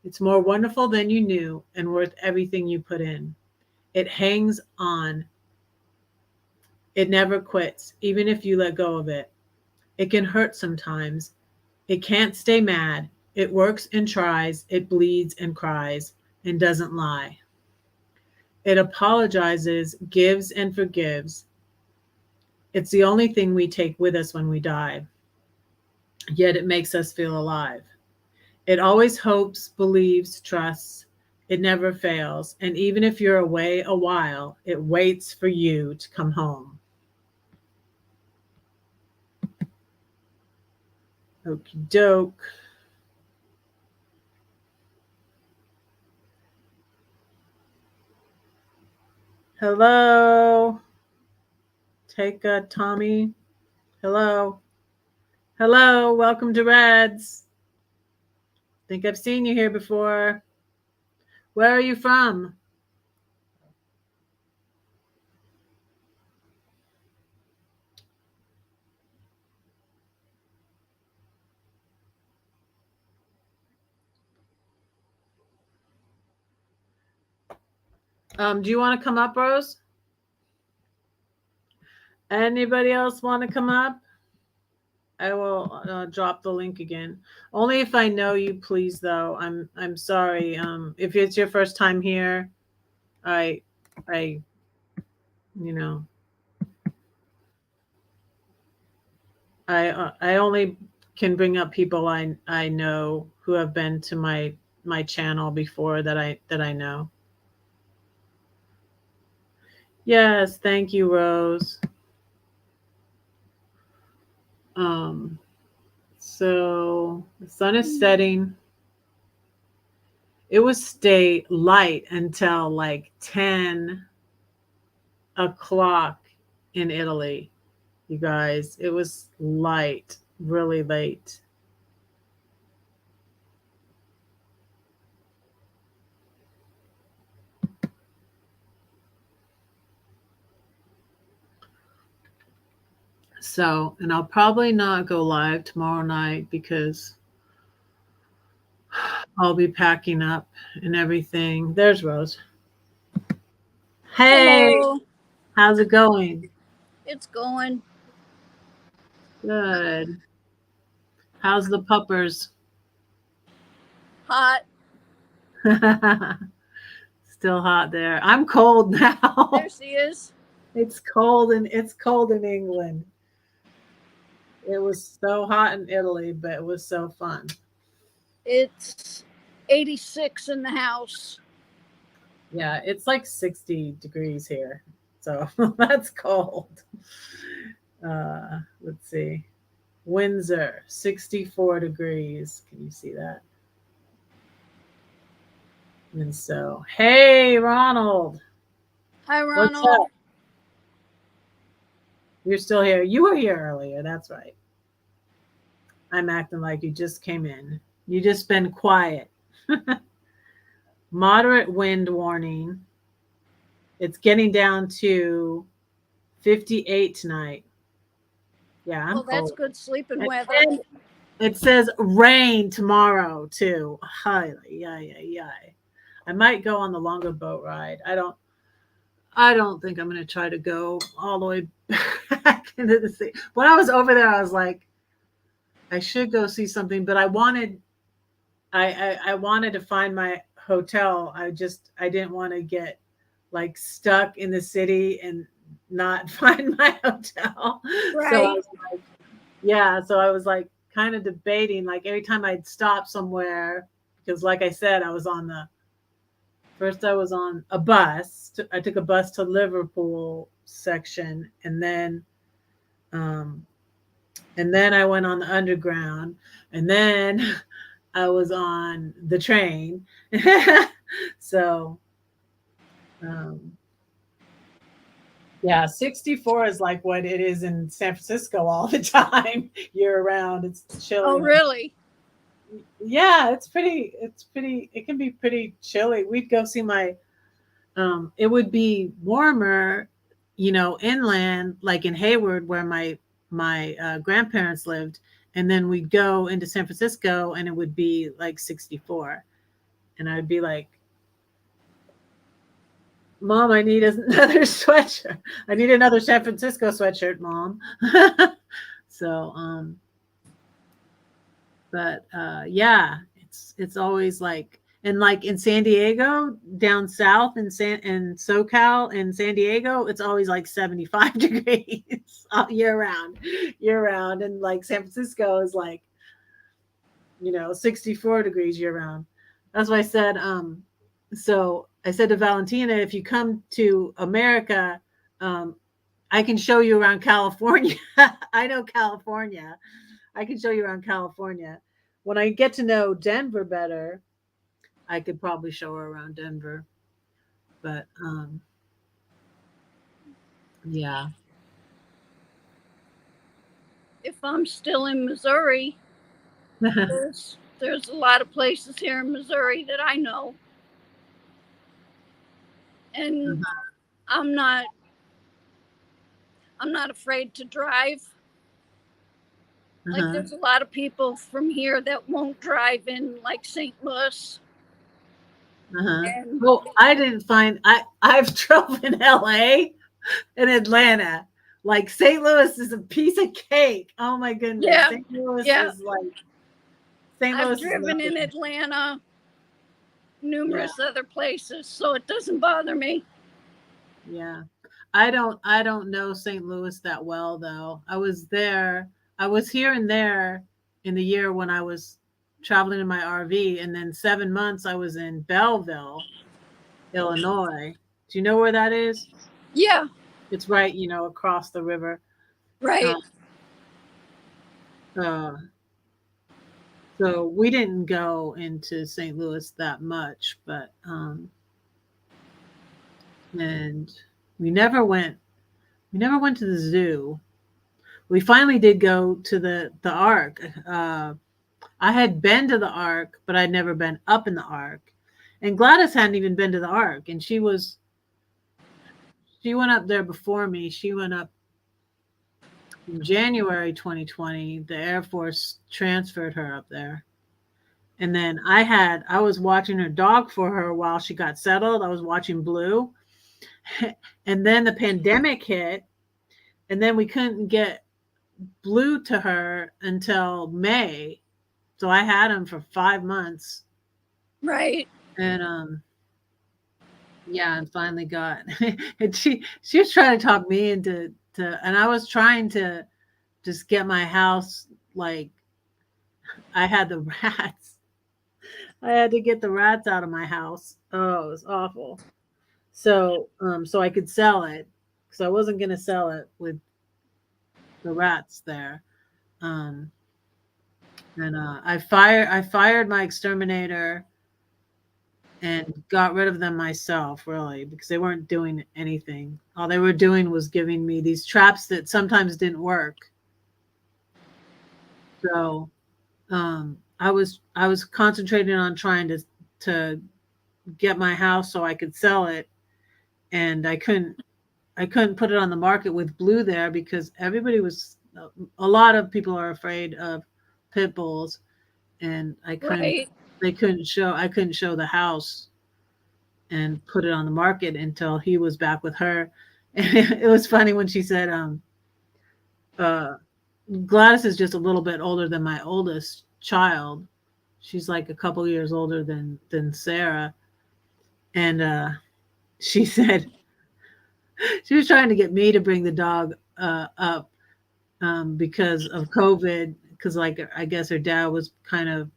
It's more wonderful than you knew and worth everything you put in. It hangs on. It never quits, even if you let go of it. It can hurt sometimes. It can't stay mad. It works and tries. It bleeds and cries and doesn't lie. It apologizes, gives, and forgives. It's the only thing we take with us when we die, yet it makes us feel alive. It always hopes, believes, trusts. It never fails. And even if you're away a while, it waits for you to come home. Okie doke. Hello. Take a Tommy. Hello. Hello. Welcome to Reds. Think I've seen you here before. Where are you from? Do you want to come up, Rose? Anybody else want to come up? I will drop the link again. Only if I know you, please. Though I'm sorry. If it's your first time here, I, I, you know, I only can bring up people I know who have been to my channel before that I know. Yes, thank you, Rose. So the sun is setting. It would stay light until like 10 o'clock in Italy, you guys. It was light, really late. So, and I'll probably not go live tomorrow night because I'll be packing up and everything. There's Rose. Hey, Hello. how's it going? It's going. Good. How's the puppers? Hot. Still hot there. I'm cold now. There she is. It's cold in England. It was so hot in Italy, but it was so fun. It's 86 in the house. Yeah, it's like 60 degrees here. So that's cold. Let's see. Windsor, 64 degrees. Can you see that? And so, hey, Ronald. Hi, What's Ronald. up? You're still here. You were here earlier. That's right. I'm acting like you just came in. You just been quiet. Moderate wind warning. It's getting down to 58 tonight. Yeah, I'm Well, that's cold. good sleeping And weather. then it says rain tomorrow too. Hi, yeah. I might go on the longer boat ride. I don't think I'm gonna try to go all the way back into the sea. When I was over there, I was like, I should go see something, but I wanted to find my hotel. I didn't want to get like stuck in the city and not find my hotel. So I Right. was like, yeah, so I was like kind of debating like every time I'd stop somewhere because like I said, I was on a bus. I took a bus to Liverpool section um and then I went on the underground and then I was on the train. So, um, yeah, 64 is like what it is in San Francisco all the time, year round. It's Oh, chilly. really? Yeah, it can be pretty chilly. We'd go see it would be warmer, inland, like in Hayward, where my grandparents lived. And then we'd go into San Francisco and it would be like 64. And I'd be like, Mom, I need another sweatshirt. I need another San Francisco sweatshirt, Mom. So, but yeah, it's always like, and like in San Diego, down south in SoCal in San Diego, it's always like 75 degrees all year round, and like San Francisco is like 64 degrees year round. That's why I said, so I said to Valentina, if you come to America, um, I can show you around California. I know California. I can show you around California. When I get to know Denver better, I could probably show her around Denver. But yeah. If I'm still in Missouri, there's a lot of places here in Missouri that I know, and Uh-huh. I'm not I'm not afraid to drive. Like Uh-huh. there's a lot of people from here that won't drive in like St. Louis. Uh-huh. And Well, I didn't find I've drove in LA and Atlanta. Like St. Louis is a piece of cake. Oh my goodness. yeah, St. Louis yeah. is like St. I've Louis is driven in nothing. Atlanta, Yeah. numerous other places, so it doesn't bother me. Yeah. I don't know St. Louis that well though. I was there. I was here and there in the year when I was traveling in my RV, and then 7 months I was in Belleville, Illinois. Do you know where that is? Yeah, It's right, across the river. right. Uh, uh, so we didn't go into St. Louis that much, but and we never went. We never went to the zoo. We finally did go to the Ark. I had been to the Ark, but I'd never been up in the Ark. And Gladys hadn't even been to the Ark, and she went up there before me. She went up in January 2020. The Air Force transferred her up there. And then I was watching her dog for her while she got settled. I was watching Blue. And then the pandemic hit, and then we couldn't get Blue to her until May. So I had him for 5 months. Right. And yeah, and finally got and she was trying to talk me into and I was trying to just get my house like I had the rats. I had to get the rats out of my house. Oh, it was awful. So I could sell it. So I wasn't gonna sell it with the rats there. Um and I fired my exterminator and got rid of them myself, really, because they weren't doing anything. All they were doing was giving me these traps that sometimes didn't work. So I was concentrating on trying to get my house so I could sell it, and I couldn't put it on the market with Blue there because everybody was a lot of people are afraid of pit bulls, and Right. I couldn't show the house and put it on the market until he was back with her. And it was funny when she said, uh, Gladys is just a little bit older than my oldest child. She's like a couple years older than Sarah. And she said she was trying to get me to bring the dog up because of COVID. Because like I guess her dad was kind of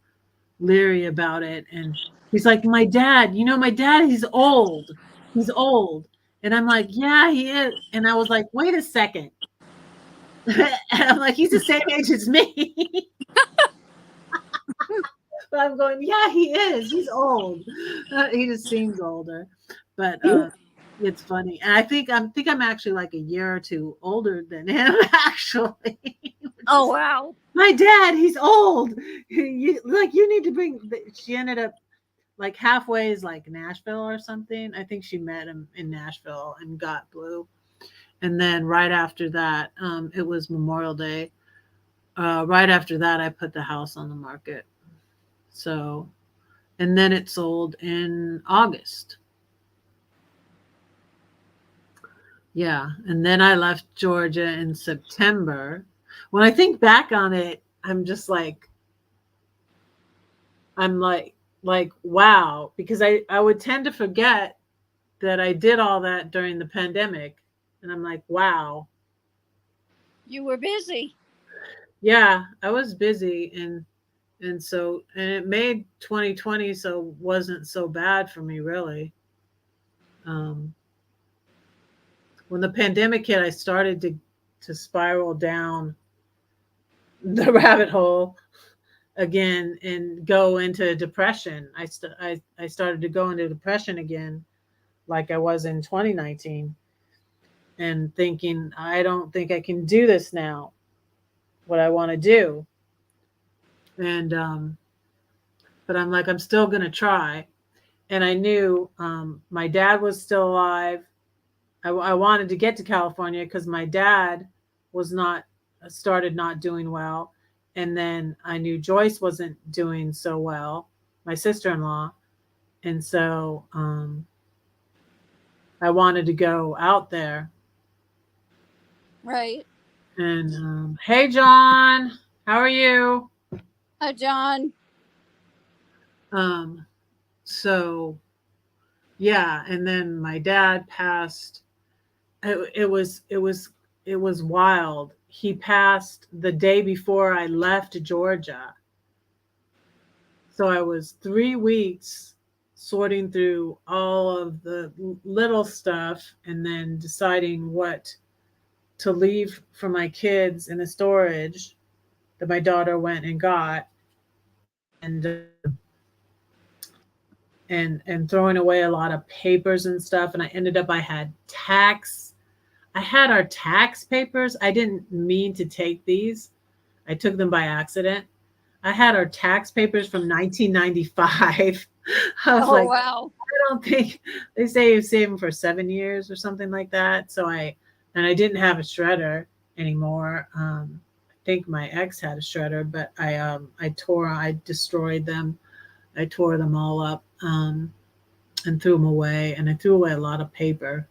leery about it, and he's like, "My dad, my dad, he's old." And I'm like, "Yeah, he is." And I was like, "Wait a second." And I'm like, "He's the same age as me." But I'm going, "Yeah, he is. He's old. He just seems older." But it's funny, and I think I'm actually like a year or two older than him, actually. Oh, wow. My dad, he's old. You need to bring. She ended up like halfway is like Nashville or something. I think she met him in Nashville and got Blue. And then right after that, it was Memorial Day. Right after that, I put the house on the market. So, and then it sold in August. Yeah. And then I left Georgia in September. When I think back on it, I'm like, wow, because I would tend to forget that I did all that during the pandemic. And I'm like, wow. You were busy. Yeah, I was busy, and it made 2020 so wasn't so bad for me really. Um, when the pandemic hit, I started to spiral down the rabbit hole again and go into depression. I started to go into depression again, like I was in 2019, and thinking I don't think I can do this now. What I want to do, and but I'm like I'm still gonna try. And I knew my dad was still alive. I wanted to get to California because my dad was not started not doing well, and then I knew Joyce wasn't doing so well, my sister-in-law, and so I wanted to go out there. Right. And hey, John, how are you? Hi, John. Um, so yeah, and then my dad passed. It was wild. He passed the day before I left Georgia. So I was 3 weeks sorting through all of the little stuff and then deciding what to leave for my kids in the storage that my daughter went and got, and and throwing away a lot of papers and stuff. And I ended up I had our tax papers. I didn't mean to take these. I took them by accident. I had our tax papers from 1995. I was Oh, like, wow. I don't think they say you save them for 7 years or something like that. And I didn't have a shredder anymore. I think my ex had a shredder, but I destroyed them. I tore them all up and threw them away. And I threw away a lot of paper,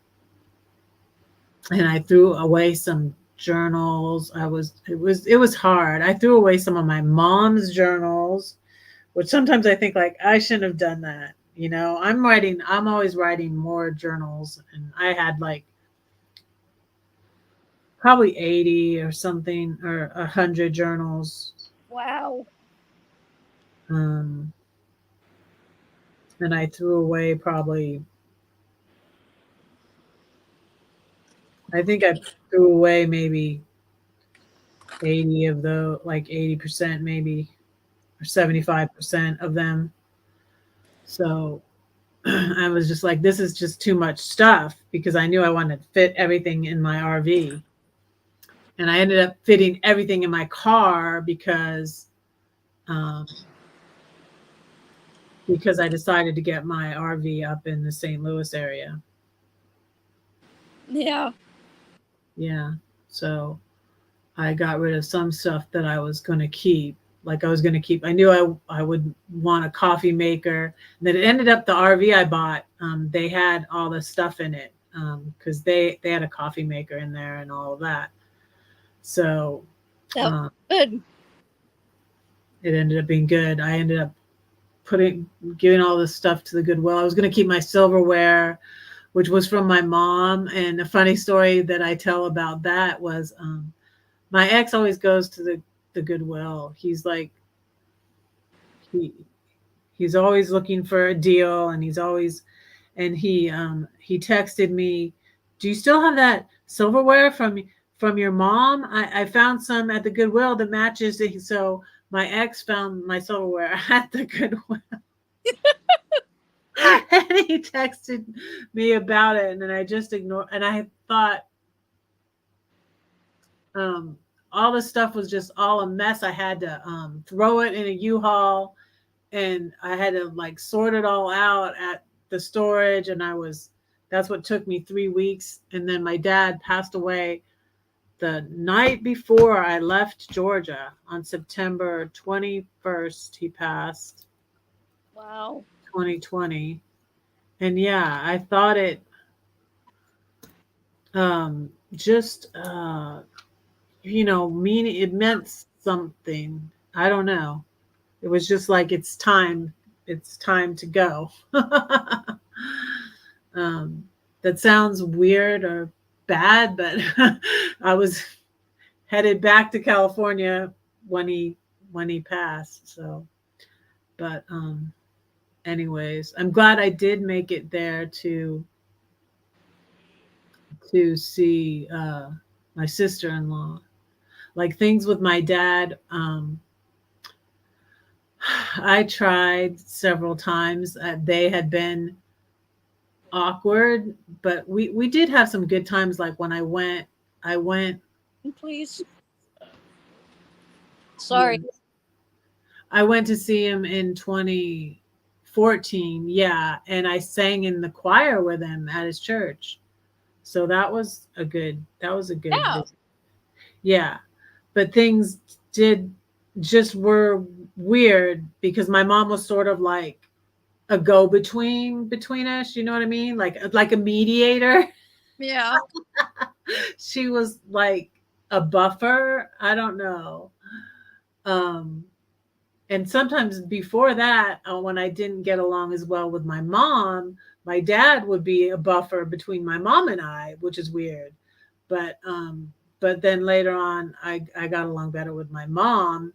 and I threw away some journals. It was hard. I threw away some of my mom's journals, which sometimes I think like I shouldn't have done that. I'm always writing more journals, and I had like probably 80 or something, or 100 journals. Wow. Um and I threw away probably, I think I threw away maybe 80 of the like 80% maybe, or 75% of them. So I was just like, this is just too much stuff, because I knew I wanted to fit everything in my RV. And I ended up fitting everything in my car because um, because I decided to get my RV up in the St. Louis area. Yeah. Yeah. So I got rid of some stuff that I was going to keep. Like I was going to keep, I knew I would want a coffee maker. And then it ended up the RV I bought, they had all the stuff in it because they had a coffee maker in there and all of that. So That was um, good. it ended up being good. I ended up giving all this stuff to the Goodwill. I was going to keep my silverware, which was from my mom. And a funny story that I tell about that was my ex always goes to the Goodwill. He's like, he he's always looking for a deal, and he texted me, "Do you still have that silverware from your mom? I found some at the Goodwill that matches it." So my ex found my silverware at the Goodwill. And he texted me about it, and then I just ignored. And I thought, um, all the stuff was just all a mess. I had to throw it in a U-Haul, and I had to like sort it all out at the storage. And that's what took me 3 weeks. And then my dad passed away the night before I left Georgia on September 21st. He passed, Wow. 2020. And yeah, I thought it just meaning it meant something. I don't know. It was just like it's time to go. That sounds weird or bad, but I was headed back to California when he passed. So, but anyways, I'm glad I did make it there to see my sister-in-law. Like things with my dad, I tried several times. They had been awkward, but we did have some good times. Like when I went. Please. Yeah, Sorry. I went to see him in 2014. Yeah, and I sang in the choir with him at his church. So that was a good Yeah. visit. Yeah, but things did just were weird because my mom was sort of like a go between us. You know what I mean? Like a mediator. Yeah. She was like a buffer. I don't know. Um, and sometimes before that, when I didn't get along as well with my mom, my dad would be a buffer between my mom and I, which is weird. But then later on, I got along better with my mom,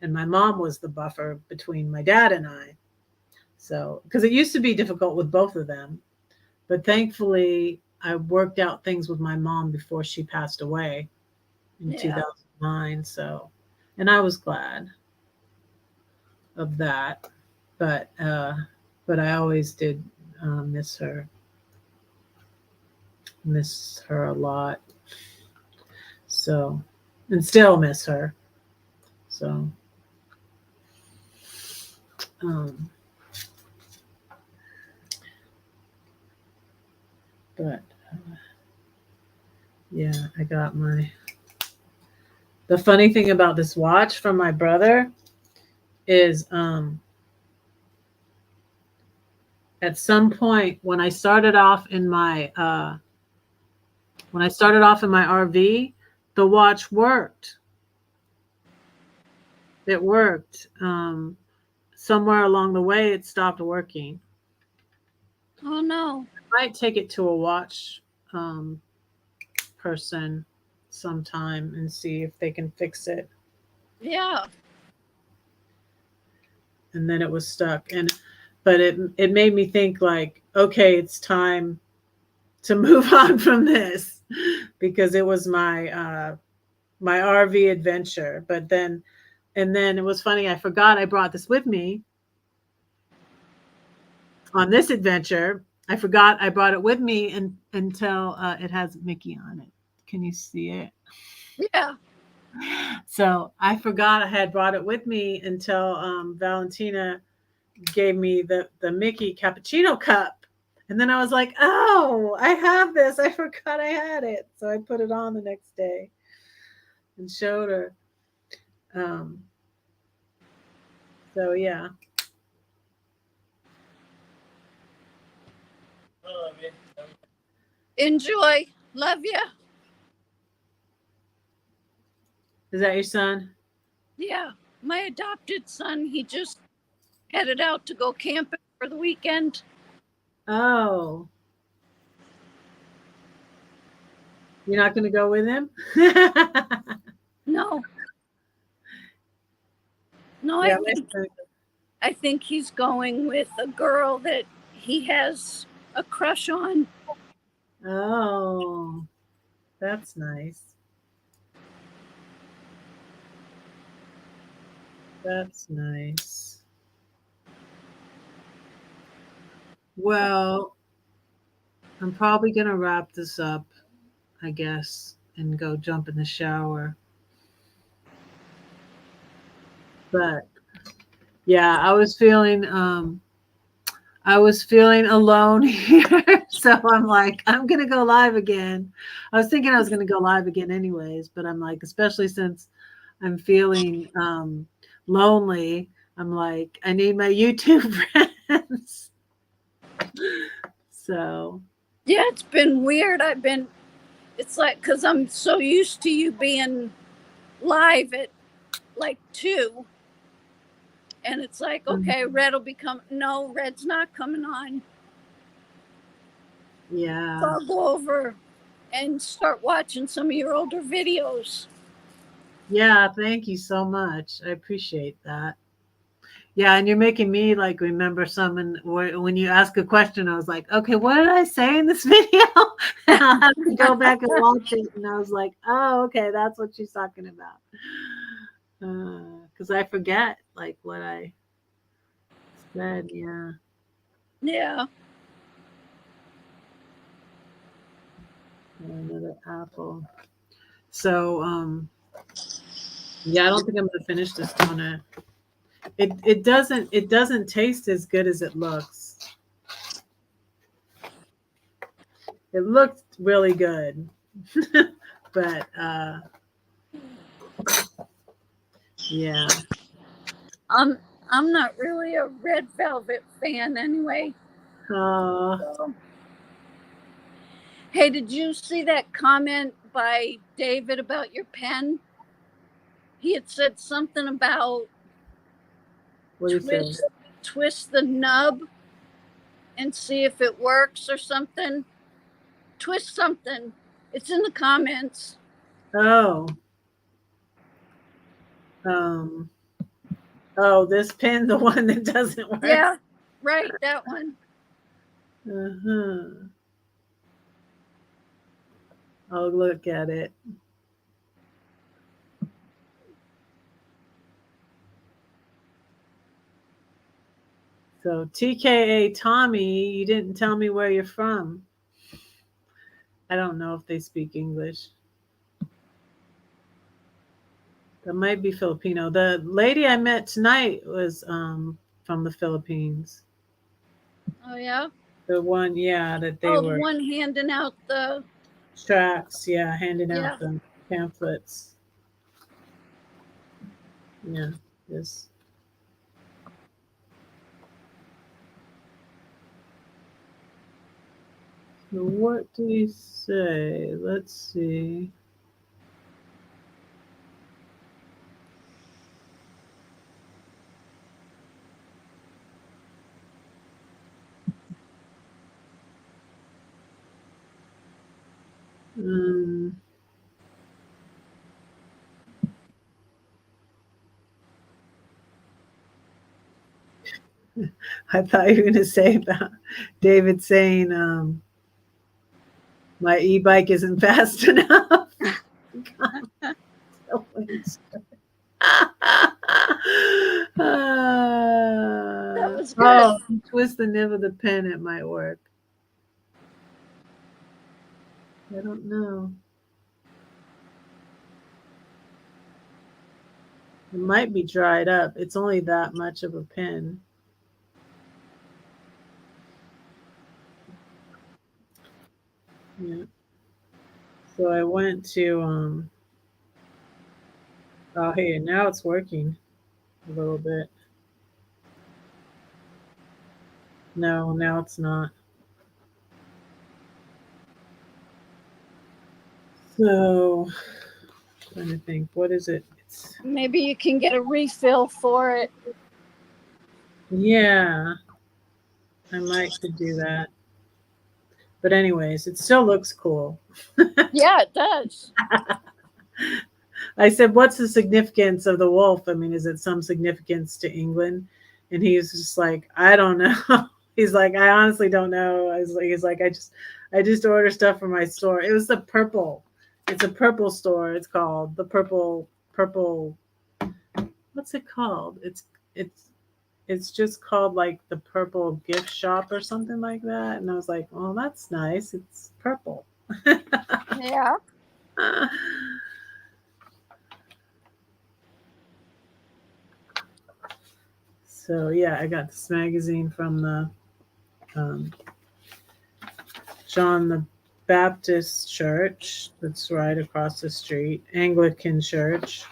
and my mom was the buffer between my dad and I. So, because it used to be difficult with both of them, but thankfully, I worked out things with my mom before she passed away in Yeah. 2009. So, and I was glad of that. But I always did miss her a lot. So, and still miss her. So, um, but yeah, I got my. The funny thing about this watch from my brother is at some point when I started off in my RV, the watch worked. It worked. Somewhere along the way, it stopped working. Oh no. I might take it to a watch um, person sometime and see if they can fix it. Yeah. And then it was stuck, but it made me think like, okay, it's time to move on from this because it was my RV adventure. But then and then it was funny. I forgot I brought this with me on this adventure. I forgot I brought it with me until it has Mickey on it. Can you see it? Yeah. So I forgot I had brought it with me until Valentina gave me the Mickey cappuccino cup. And then I was like, oh, I have this. I forgot I had it. So I put it on the next day and showed her. Um, so yeah. Enjoy. Love you. Is that your son? Yeah. My adopted son, he just headed out to go camping for the weekend. Oh. You're not going to go with him? No. No, Yeah. I think he's going with a girl that he has a crush on. Oh, that's nice. That's nice. Well, I'm probably going to wrap this up, I guess, and go jump in the shower. But yeah, I was feeling alone here. So I'm like, I'm going to go live again. I was thinking I was going to go live again anyways, but I'm like, especially since I'm feeling lonely, I'm like, I need my YouTube friends. So, Yeah, it's been weird. It's like, because I'm so used to you being live at like 2. And it's like, okay, Red will no, Red's not coming on. yeah. So I'll go over and start watching some of your older videos. Yeah, thank you so much. I appreciate that. Yeah, and you're making me like remember some. And when you ask a question, I was like, okay, what did I say in this video? And I'll have to go back and watch it. And I was like, oh, okay, that's what she's talking about. Because I forget like what I said. Yeah. Yeah. Another apple. So, yeah, I don't think I'm gonna finish this donut. It doesn't taste as good as it looks. It looked really good. But yeah. I'm not really a Red Velvet fan anyway. So. Hey, did you see that comment by David about your pen? He had said something about What do you say? Twist the nub and see if it works or something. Twist something. It's in the comments. Oh. Oh, this pen, the one that doesn't work. Yeah, right, that one. Uh-huh. I'll look at it. So TKA Tommy, you didn't tell me where you're from. I don't know if they speak English. That might be Filipino. The lady I met tonight was from the Philippines. Oh yeah. The one, yeah, that they were. The one handing out the tracts, yeah, handing out the pamphlets. Yeah, this. So what do you say? Let's see. I thought you were going to say about David saying, my e-bike isn't fast enough. That was good. Twist the nib of the pen, it might work. I don't know. It might be dried up. It's only that much of a pin. Yeah. So I went to oh hey, now it's working a little bit. No, now it's not. So trying to think, what is it? It's Maybe you can get a refill for it. yeah, I might could do that. But anyways, it still looks cool. Yeah, it does. I said, "What's the significance of the wolf? I mean, is it some significance to England?" And he's just like, "I don't know." He's like, "I honestly don't know." He's like, I just order stuff from my store. It was the purple. It's a purple store. It's called the purple. What's it called? It's just called like the purple gift shop or something like that. And I was like, "Well, that's nice. It's purple." Yeah. So yeah, I got this magazine from the um, John the Baptist Church that's right across the street, Anglican Church.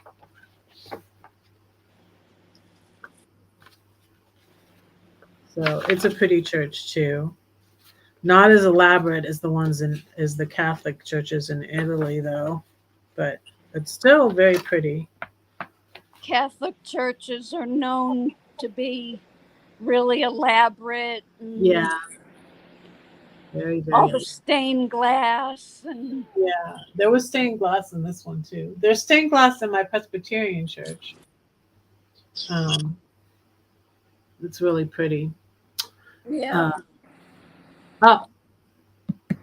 So it's a pretty church too. Not as elaborate as the ones in as the Catholic churches in Italy though, but it's still very pretty. Catholic churches are known to be really elaborate and Yeah, very all very. the stained glass and Yeah, there was stained glass in this one too. There's stained glass in my Presbyterian church. Um, it's really pretty. yeah. Uh, oh,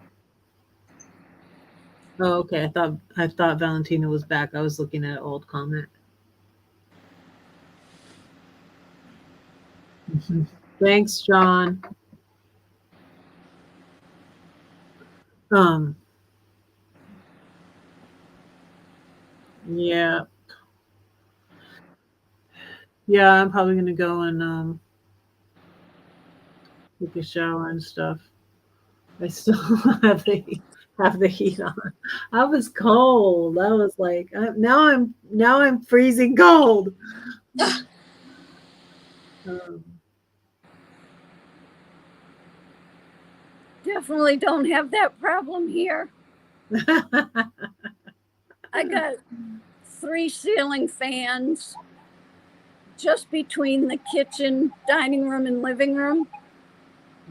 oh, okay. I thought Valentina was back. I was looking at an old comment. Mhm. Thanks, John. Um, yeah, yeah. I'm probably gonna go and take a shower and stuff. I still have the heat on. I was cold. I was like, now I'm freezing cold. Um, Definitely don't have that problem here. I got 3 ceiling fans just between the kitchen, dining room, and living room,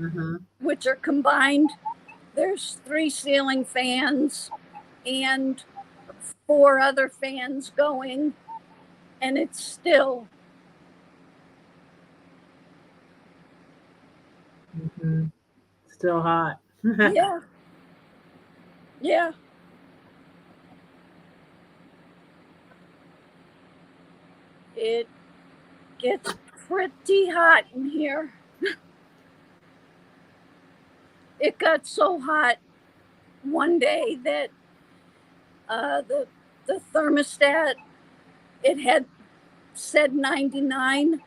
uh-huh. which are combined. There's 3 ceiling fans and 4 other fans going, and it's still, Mhm. Still hot. yeah, yeah. It gets pretty hot in here. It got so hot one day that the thermostat, it had said 99,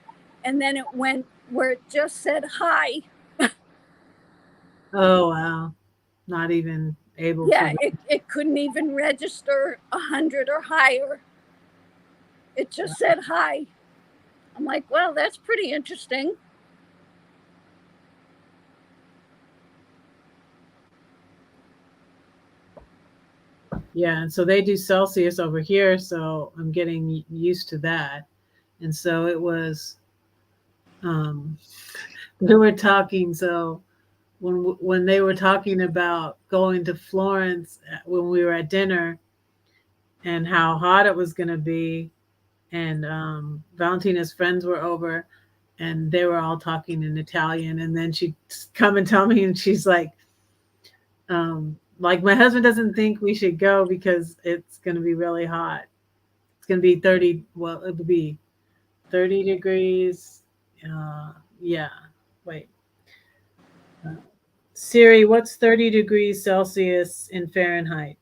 and then it went where it just said high. Oh wow. Not even able Yeah, to. it couldn't even register 100 or higher. It just said high. I'm like, well, that's pretty interesting. Yeah, and so they do Celsius over here, so I'm getting used to that. And so it was um we were talking so when they were talking about going to Florence when we were at dinner and how hot it was going to be and Valentina's friends were over and they were all talking in Italian and then she'd come and tell me and she's like my husband doesn't think we should go because it's going to be really hot. It's going to be 30, well it would be 30 degrees. Yeah. Wait. Uh, Siri, what's 30 degrees Celsius in Fahrenheit?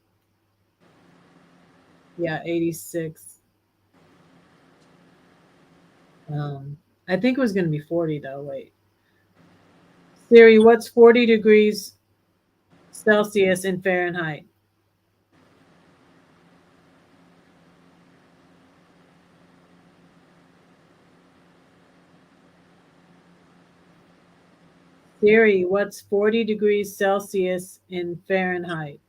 Yeah, 86. I think it was going to be 40 though. Wait. Siri, what's 40 degrees Celsius in Fahrenheit? Siri, what's 40 degrees Celsius in Fahrenheit?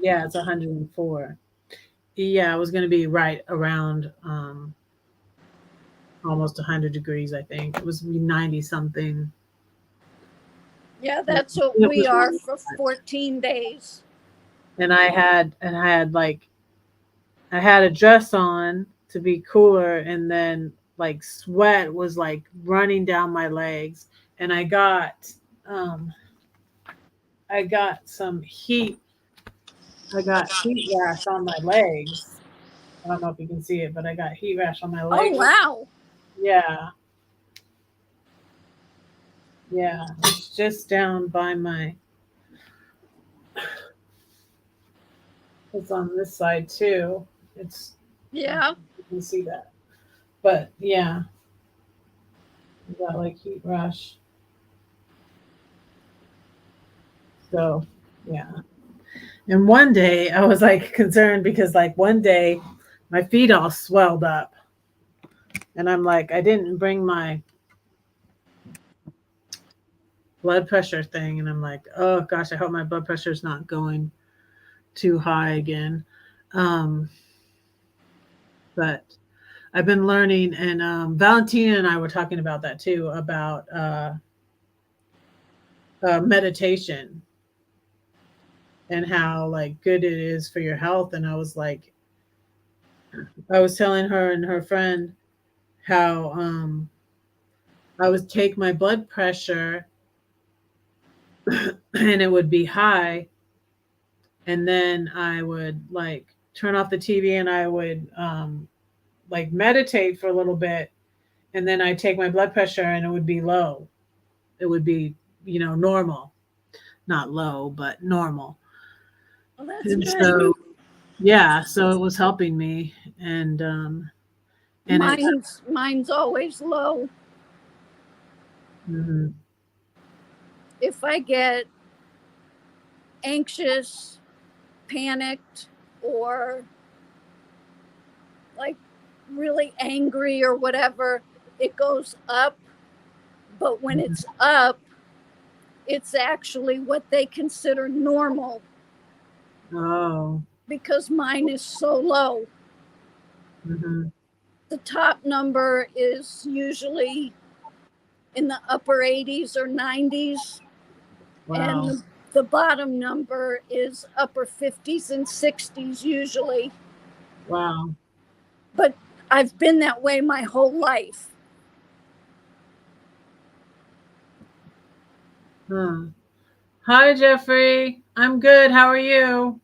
Yeah, it's 104. Yeah, it was going to be right around almost 100 degrees, I think. It was 90 something. Yeah, that's what It we was are really for hot. 14 days. And I had a dress on to be cooler, and then like sweat was like running down my legs, and um I got some heat. I got heat rash on my legs. I don't know if you can see it, but I got heat rash on my Oh, legs. wow. Yeah, yeah. It's just down by my. It's on this side too. It's Yeah. you can see that, but yeah, I got like heat rash. So yeah. And one day I was like concerned because like one day my feet all swelled up, and I'm like I didn't bring my blood pressure thing, and I'm like, oh gosh, I hope my blood pressure is not going too high again. Um, but I've been learning, and Valentina and I were talking about that too, about meditation and how like good it is for your health. And I was like, I was telling her and her friend how I would take my blood pressure and it would be high, and then I would like turn off the TV and I would like meditate for a little bit, and then I take my blood pressure and it would be low. It would be, normal, not low, but normal. Well, that's And good. so, yeah, so it was helping me, and it's Mine's always low. mhm, If I get anxious, panicked, or like really angry or whatever, it goes up. But when mhm. it's up, it's actually what they consider normal Oh, because mine is so low. mhm. The top number is usually in the upper 80s or 90s, and Wow, the bottom number is upper 50s and 60s usually. wow. But I've been that way my whole life. Huh. Hi, Jeffrey. I'm good. How are you?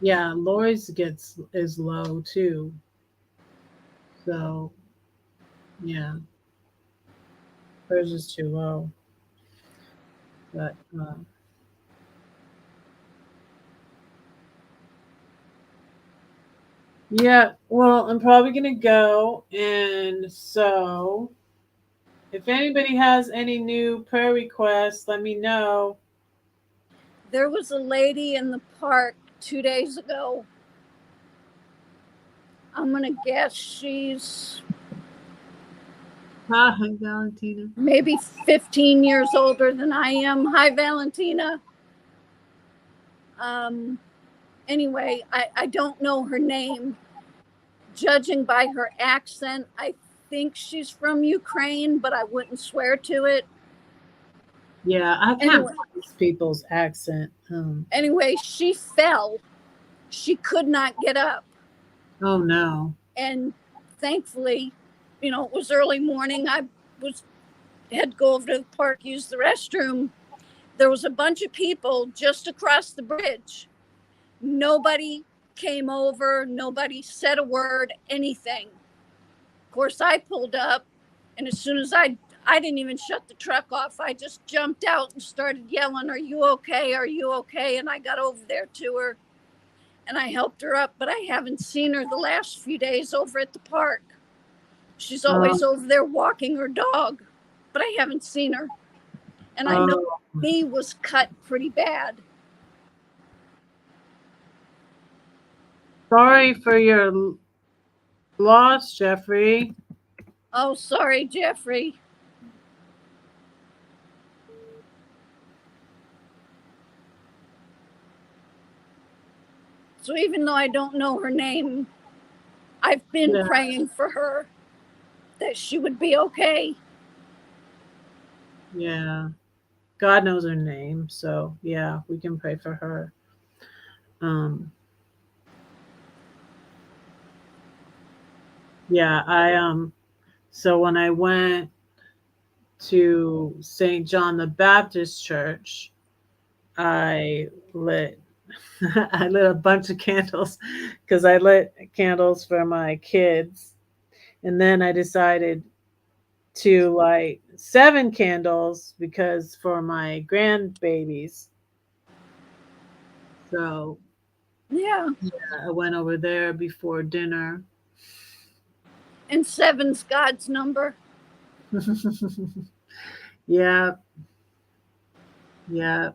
Yeah, Lori's gets is low too. So yeah, hers is too low. But yeah, well, I'm probably gonna go, and so if anybody has any new prayer requests, let me know. There was a lady in the park 2 days ago. I'm going to guess she's Hi, Valentina. maybe 15 years older than I am. Hi, Valentina. Um, anyway, I don't know her name. Judging by her accent, I think she's from Ukraine, but I wouldn't swear to it. Yeah, I can't Anyway, place people's accent. anyway, she fell. She could not get up. Oh no. And thankfully, it was early morning. I was had to go over to the park, use the restroom. There was a bunch of people just across the bridge. Nobody came over, nobody said a word, anything. Of course, I pulled up, and as soon as I didn't even shut the truck off. I just jumped out and started yelling, "Are you okay? Are you okay?" And I got over there to her. and I helped her up, but I haven't seen her the last few days over at the park. She's always over there walking her dog, but I haven't seen her. And I know her knee was cut pretty bad. Sorry for your loss, Jeffrey. Oh, sorry, Jeffrey. So even though I don't know her name, I've been praying for her that she would be okay. Yeah. God knows her name. So yeah, we can pray for her. Yeah, so when I went to St. John the Baptist Church, I lit I lit a bunch of candles because I lit candles for my kids. And then I decided to light 7 candles because for my grandbabies. So yeah, I went over there before dinner. And 7's God's number. Yeah. Yeah.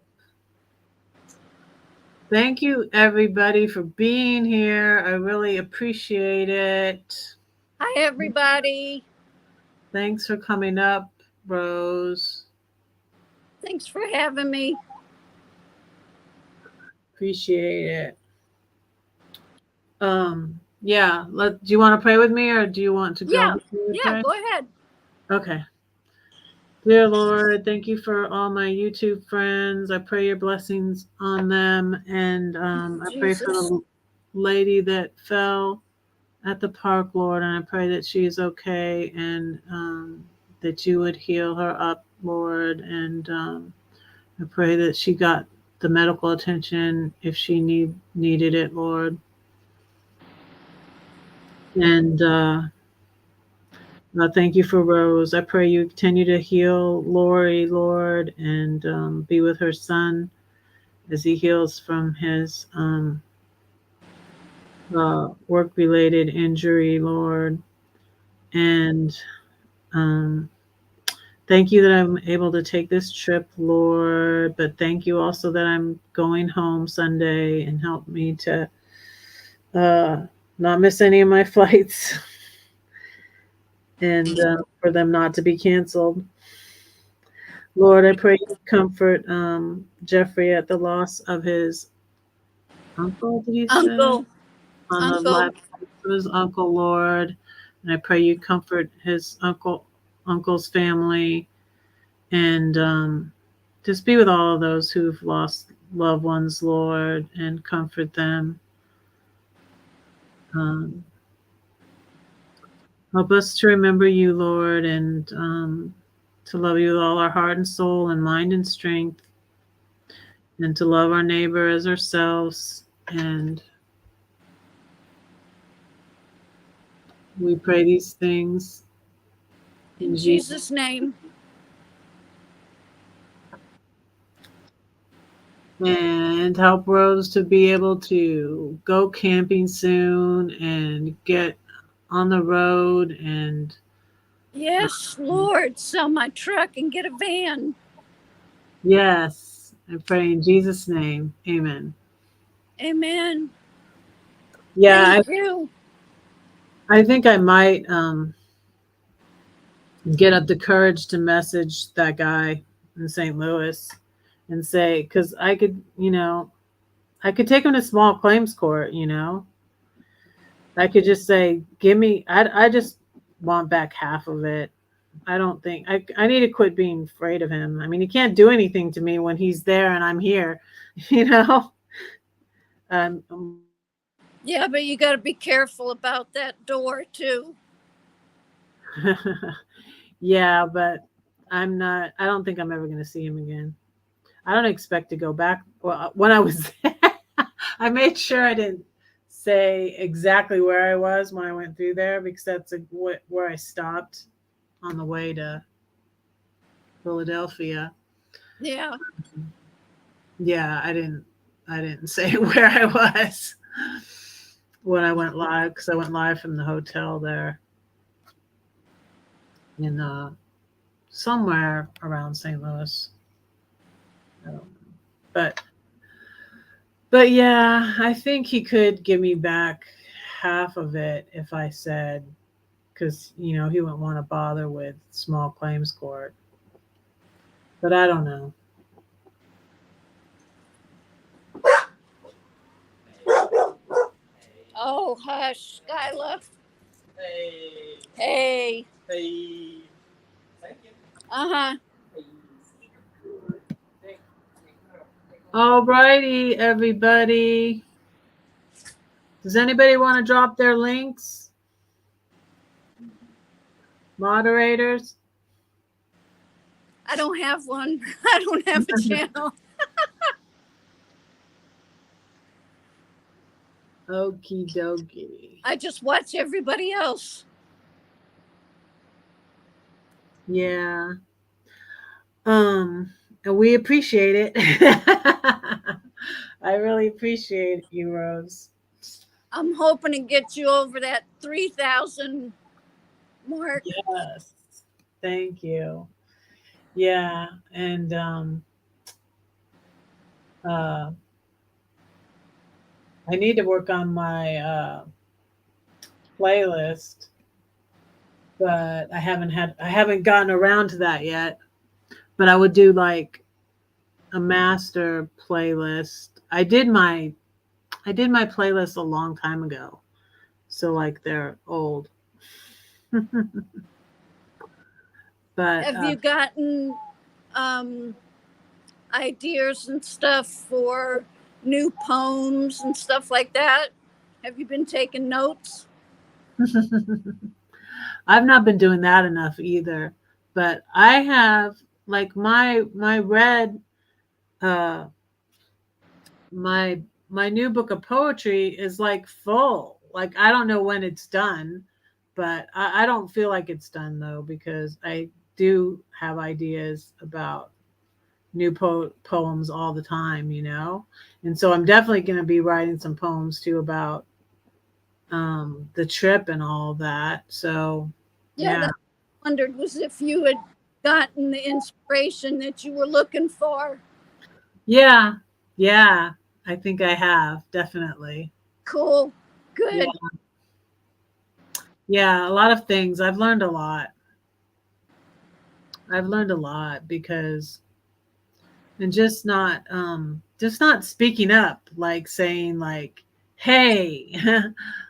Thank you, everybody, for being here. I really appreciate it. Hi, everybody. Thanks for coming up, Rose. Thanks for having me. Appreciate it. Yeah. Do you want to pray with me, or do you want to go? Yeah, go ahead. Okay. Dear Lord, thank you for all my YouTube friends. I pray your blessings on them, and I pray for the lady that fell at the park, Lord, and I pray that she is okay, and that you would heal her up, Lord, and I pray that she got the medical attention if she needed it, Lord. And thank you for Rose. I pray you continue to heal Lori, Lord, and be with her son as he heals from his work-related injury, Lord. And thank you that I'm able to take this trip, Lord. But thank you also that I'm going home Sunday, and help me to not miss any of my flights. And for them not to be canceled. Lord, I pray you comfort Jeffrey at the loss of his uncle, did you say? Uncle. On the left of his uncle, Lord. And I pray you comfort his uncle's family, and just be with all of those who've lost loved ones, Lord, and comfort them. Help us to remember you, Lord, and to love you with all our heart and soul and mind and strength, and to love our neighbor as ourselves. And we pray these things in Jesus' name. And help Rose to be able to go camping soon and get on the road. And yes, Lord, sell my truck and get a van. Yes, I pray in Jesus' name. Amen. Amen. Yeah, Thank you. I think I might get up the courage to message that guy in St. Louis and say, because I could take him to small claims court. I could just say, give me. I just want back half of it. I don't think I need to quit being afraid of him. I mean, he can't do anything to me when he's there and I'm here, Yeah, but you got to be careful about that door too. Yeah, but I'm not. I don't think I'm ever going to see him again. I don't expect to go back. Well, when I was there, I made sure I didn't say exactly where I was when I went through there, because that's where I stopped on the way to Philadelphia. Yeah. Yeah, I didn't say where I was. when I went live, because I went live from the hotel there in somewhere around St. Louis. I don't know. But yeah, I think he could give me back half of it if I said, because he wouldn't want to bother with small claims court. But I don't know. Oh, hush, Skyla. Hey, Hey. hey. Uh-huh. All righty, everybody. Does anybody want to drop their links? Moderators? I don't have one. I don't have a channel. Okie dokie. I just watch everybody else. Yeah. And we appreciate it. I really appreciate you, Rose. I'm hoping to get you over that 3,000 mark. Yes. Thank you. Yeah. And I need to work on my playlist, but I haven't gotten around to that yet. But I would do like a master playlist. I did my playlist a long time ago. So like they're old. But Have you gotten ideas and stuff for new poems and stuff like that? Have you been taking notes? I've not been doing that enough either. But I have like my read uh my new book of poetry is like full. Like I don't know when it's done, but I don't feel like it's done though because I do have ideas about new poems all the time. And so I'm definitely going to be writing some poems too about the trip and all that. So Yeah, yeah. that I wondered was if you had gotten the inspiration that you were looking for. Yeah. Yeah. I think I have, definitely. Cool. Yeah. Good. Yeah, a lot of things. I've learned a lot. I've learned a lot because and just not speaking up, like saying like, hey,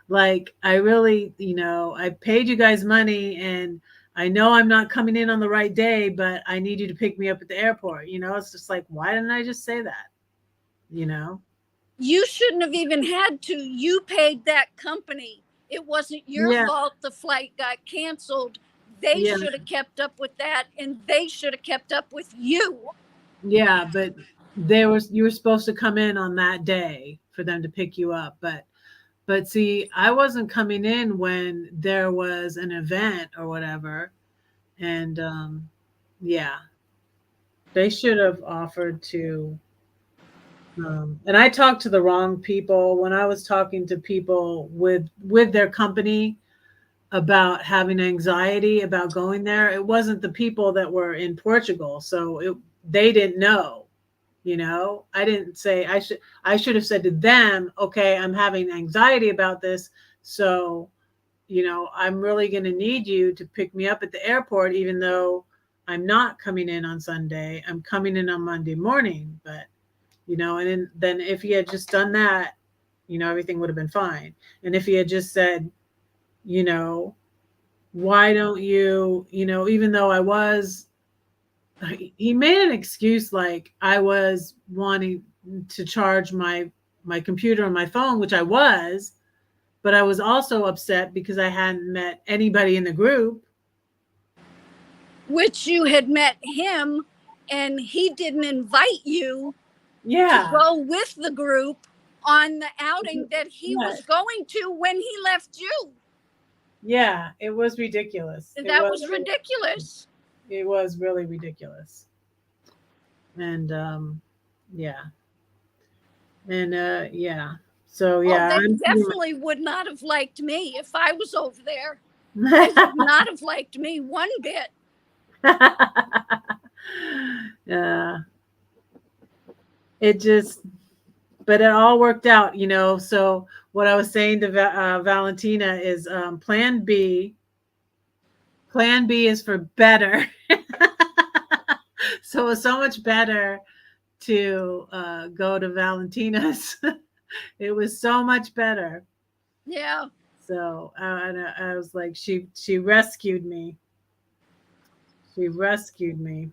like I really, I paid you guys money and I know I'm not coming in on the right day, but I need you to pick me up at the airport. It's just like, why didn't I just say that? You know? You shouldn't have even had to. You paid that company. It wasn't your Yeah. fault the flight got canceled. They Yeah. should have kept up with that, and they should have kept up with you. Yeah, but you were supposed to come in on that day for them to pick you up, but see, I wasn't coming in when there was an event or whatever, and yeah, they should have offered to. And I talked to the wrong people when I was talking to people with their company about having anxiety about going there. It wasn't the people that were in Portugal, so they didn't know. I didn't say I should have said to them, okay, I'm having anxiety about this, so I'm really going to need you to pick me up at the airport, even though I'm not coming in on Sunday. I'm coming in on Monday morning, but and then if he had just done that, everything would have been fine. And if he had just said, you know, why don't you, even though he made an excuse like I was wanting to charge my computer and my phone, which I was, but I was also upset because I hadn't met anybody in the group. Which you had met him, and he didn't invite you to Yeah. go with the group on the outing that he Yeah. was going to when he left you. Yeah, it was ridiculous. That was ridiculous. It was really ridiculous. And yeah. And yeah. So yeah, they I'm definitely would not have liked me if I was over there. They would not have liked me one bit. Yeah, it just, but it all worked out, you know. So what I was saying to Valentina is, Plan B is for better. So it's so much better to go to Valentina's. It was so much better. Yeah. So I was like, she rescued me. She rescued me.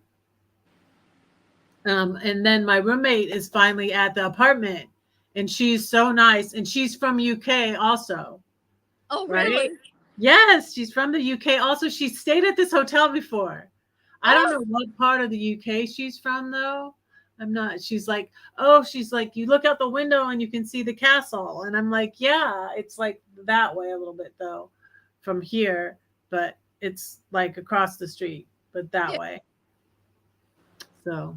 And then my roommate is finally at the apartment, and she's so nice, and she's from UK also, Oh, right? really? Yes, she's from the UK. Also, she stayed at this hotel before. I don't Oh, know what part of the UK she's from though. I'm not. She's like, oh, she's like, you look out the window and you can see the castle. And I'm like, yeah, it's like that way a little bit though from here, but it's like across the street, but that yeah. way. So,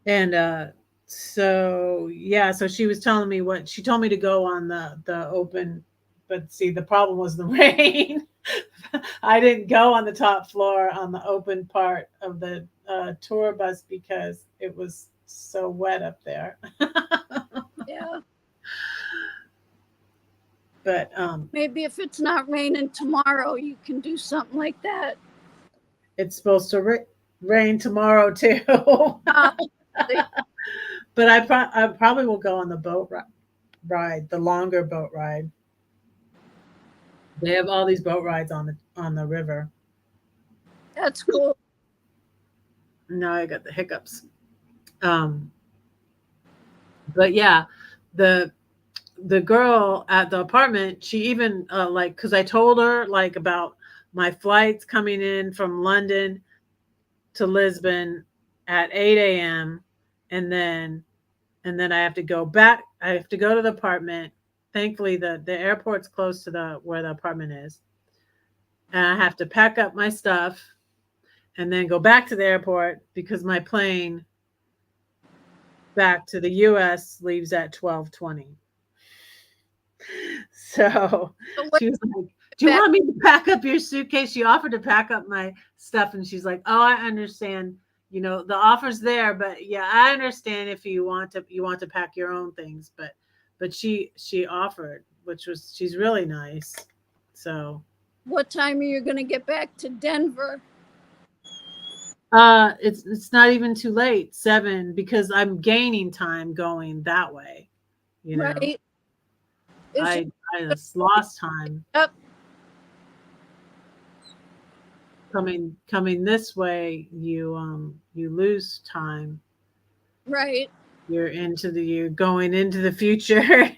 and so yeah, so she was telling me what she told me to go on the open, but see the problem was the rain. I didn't go on the top floor on the open part of the tour bus because it was so wet up there. Yeah. But Maybe if it's not raining tomorrow, you can do something like that. it's supposed to rain tomorrow too. Oh, But I probably will go on the boat ride, the longer boat ride. They have all these boat rides on the river. that's cool. Now I got the hiccups. Um, but yeah, the the girl at the apartment, she even like, because I told her like about my flights coming in from London to Lisbon at 8 a.m. and then I have to go back. I have to go to the apartment. Thankfully, the airport's close to the where the apartment is, and I have to pack up my stuff and then go back to the airport because my plane back to the U.S. leaves at 12:20. So So what, she was like, "Do you want me to pack up your suitcase?" She offered to pack up my stuff, and she's like, "Oh, I understand. You know, the offer's there, but yeah, I understand if you want to pack your own things." But she offered, which was she's really nice. So what time are you going to get back to Denver? it's not even too late, 7, because I'm gaining time going that way. You know, Right? Is your I just lost time. up? Coming this way, you lose time. Right. You're going into the future.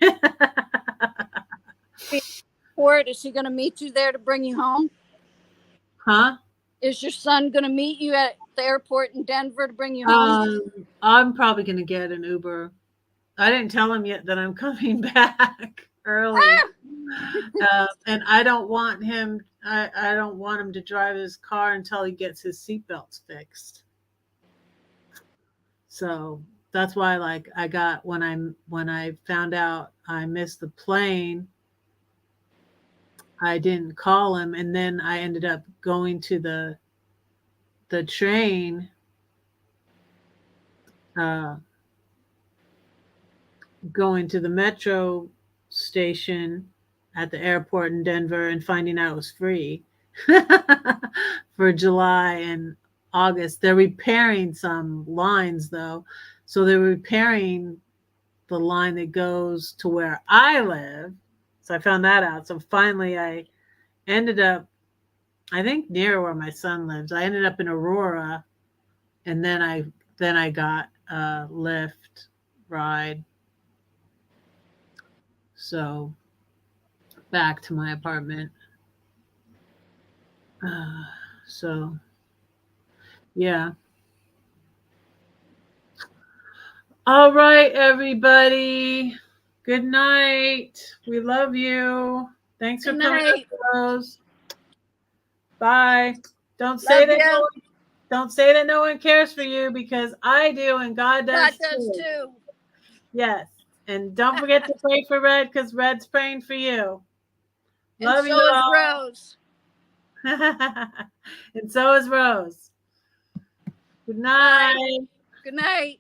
Or is he going to meet you there to bring you home? Huh? Is your son going to meet you at the airport in Denver to bring you home? I'm probably gonna get an Uber. I didn't tell him yet that I'm coming back early. And I don't want him. I don't want him to drive his car until he gets his seatbelts fixed. So that's why, like, I got when I found out I missed the plane, I didn't call him, and then I ended up going to the train, uh, going to the metro station at the airport in Denver and finding out it was free for July and August. They're repairing some lines though. So they're repairing the line that goes to where I live. So I found that out. So finally I ended up, I think near where my son lives. I ended up in Aurora, and then I got a Lyft ride. So back to my apartment. Uh, so yeah. All right, everybody. Good night. We love you. Thanks for Good coming up, night. Rose. Bye. Don't say Love that you. don't say that no one cares for you, because I do and God God does does too. too. Yes. And don't forget to pray for Red because Red's praying for you. And Love so you is all. Rose. And so is Rose. Good Bye. night. Good night.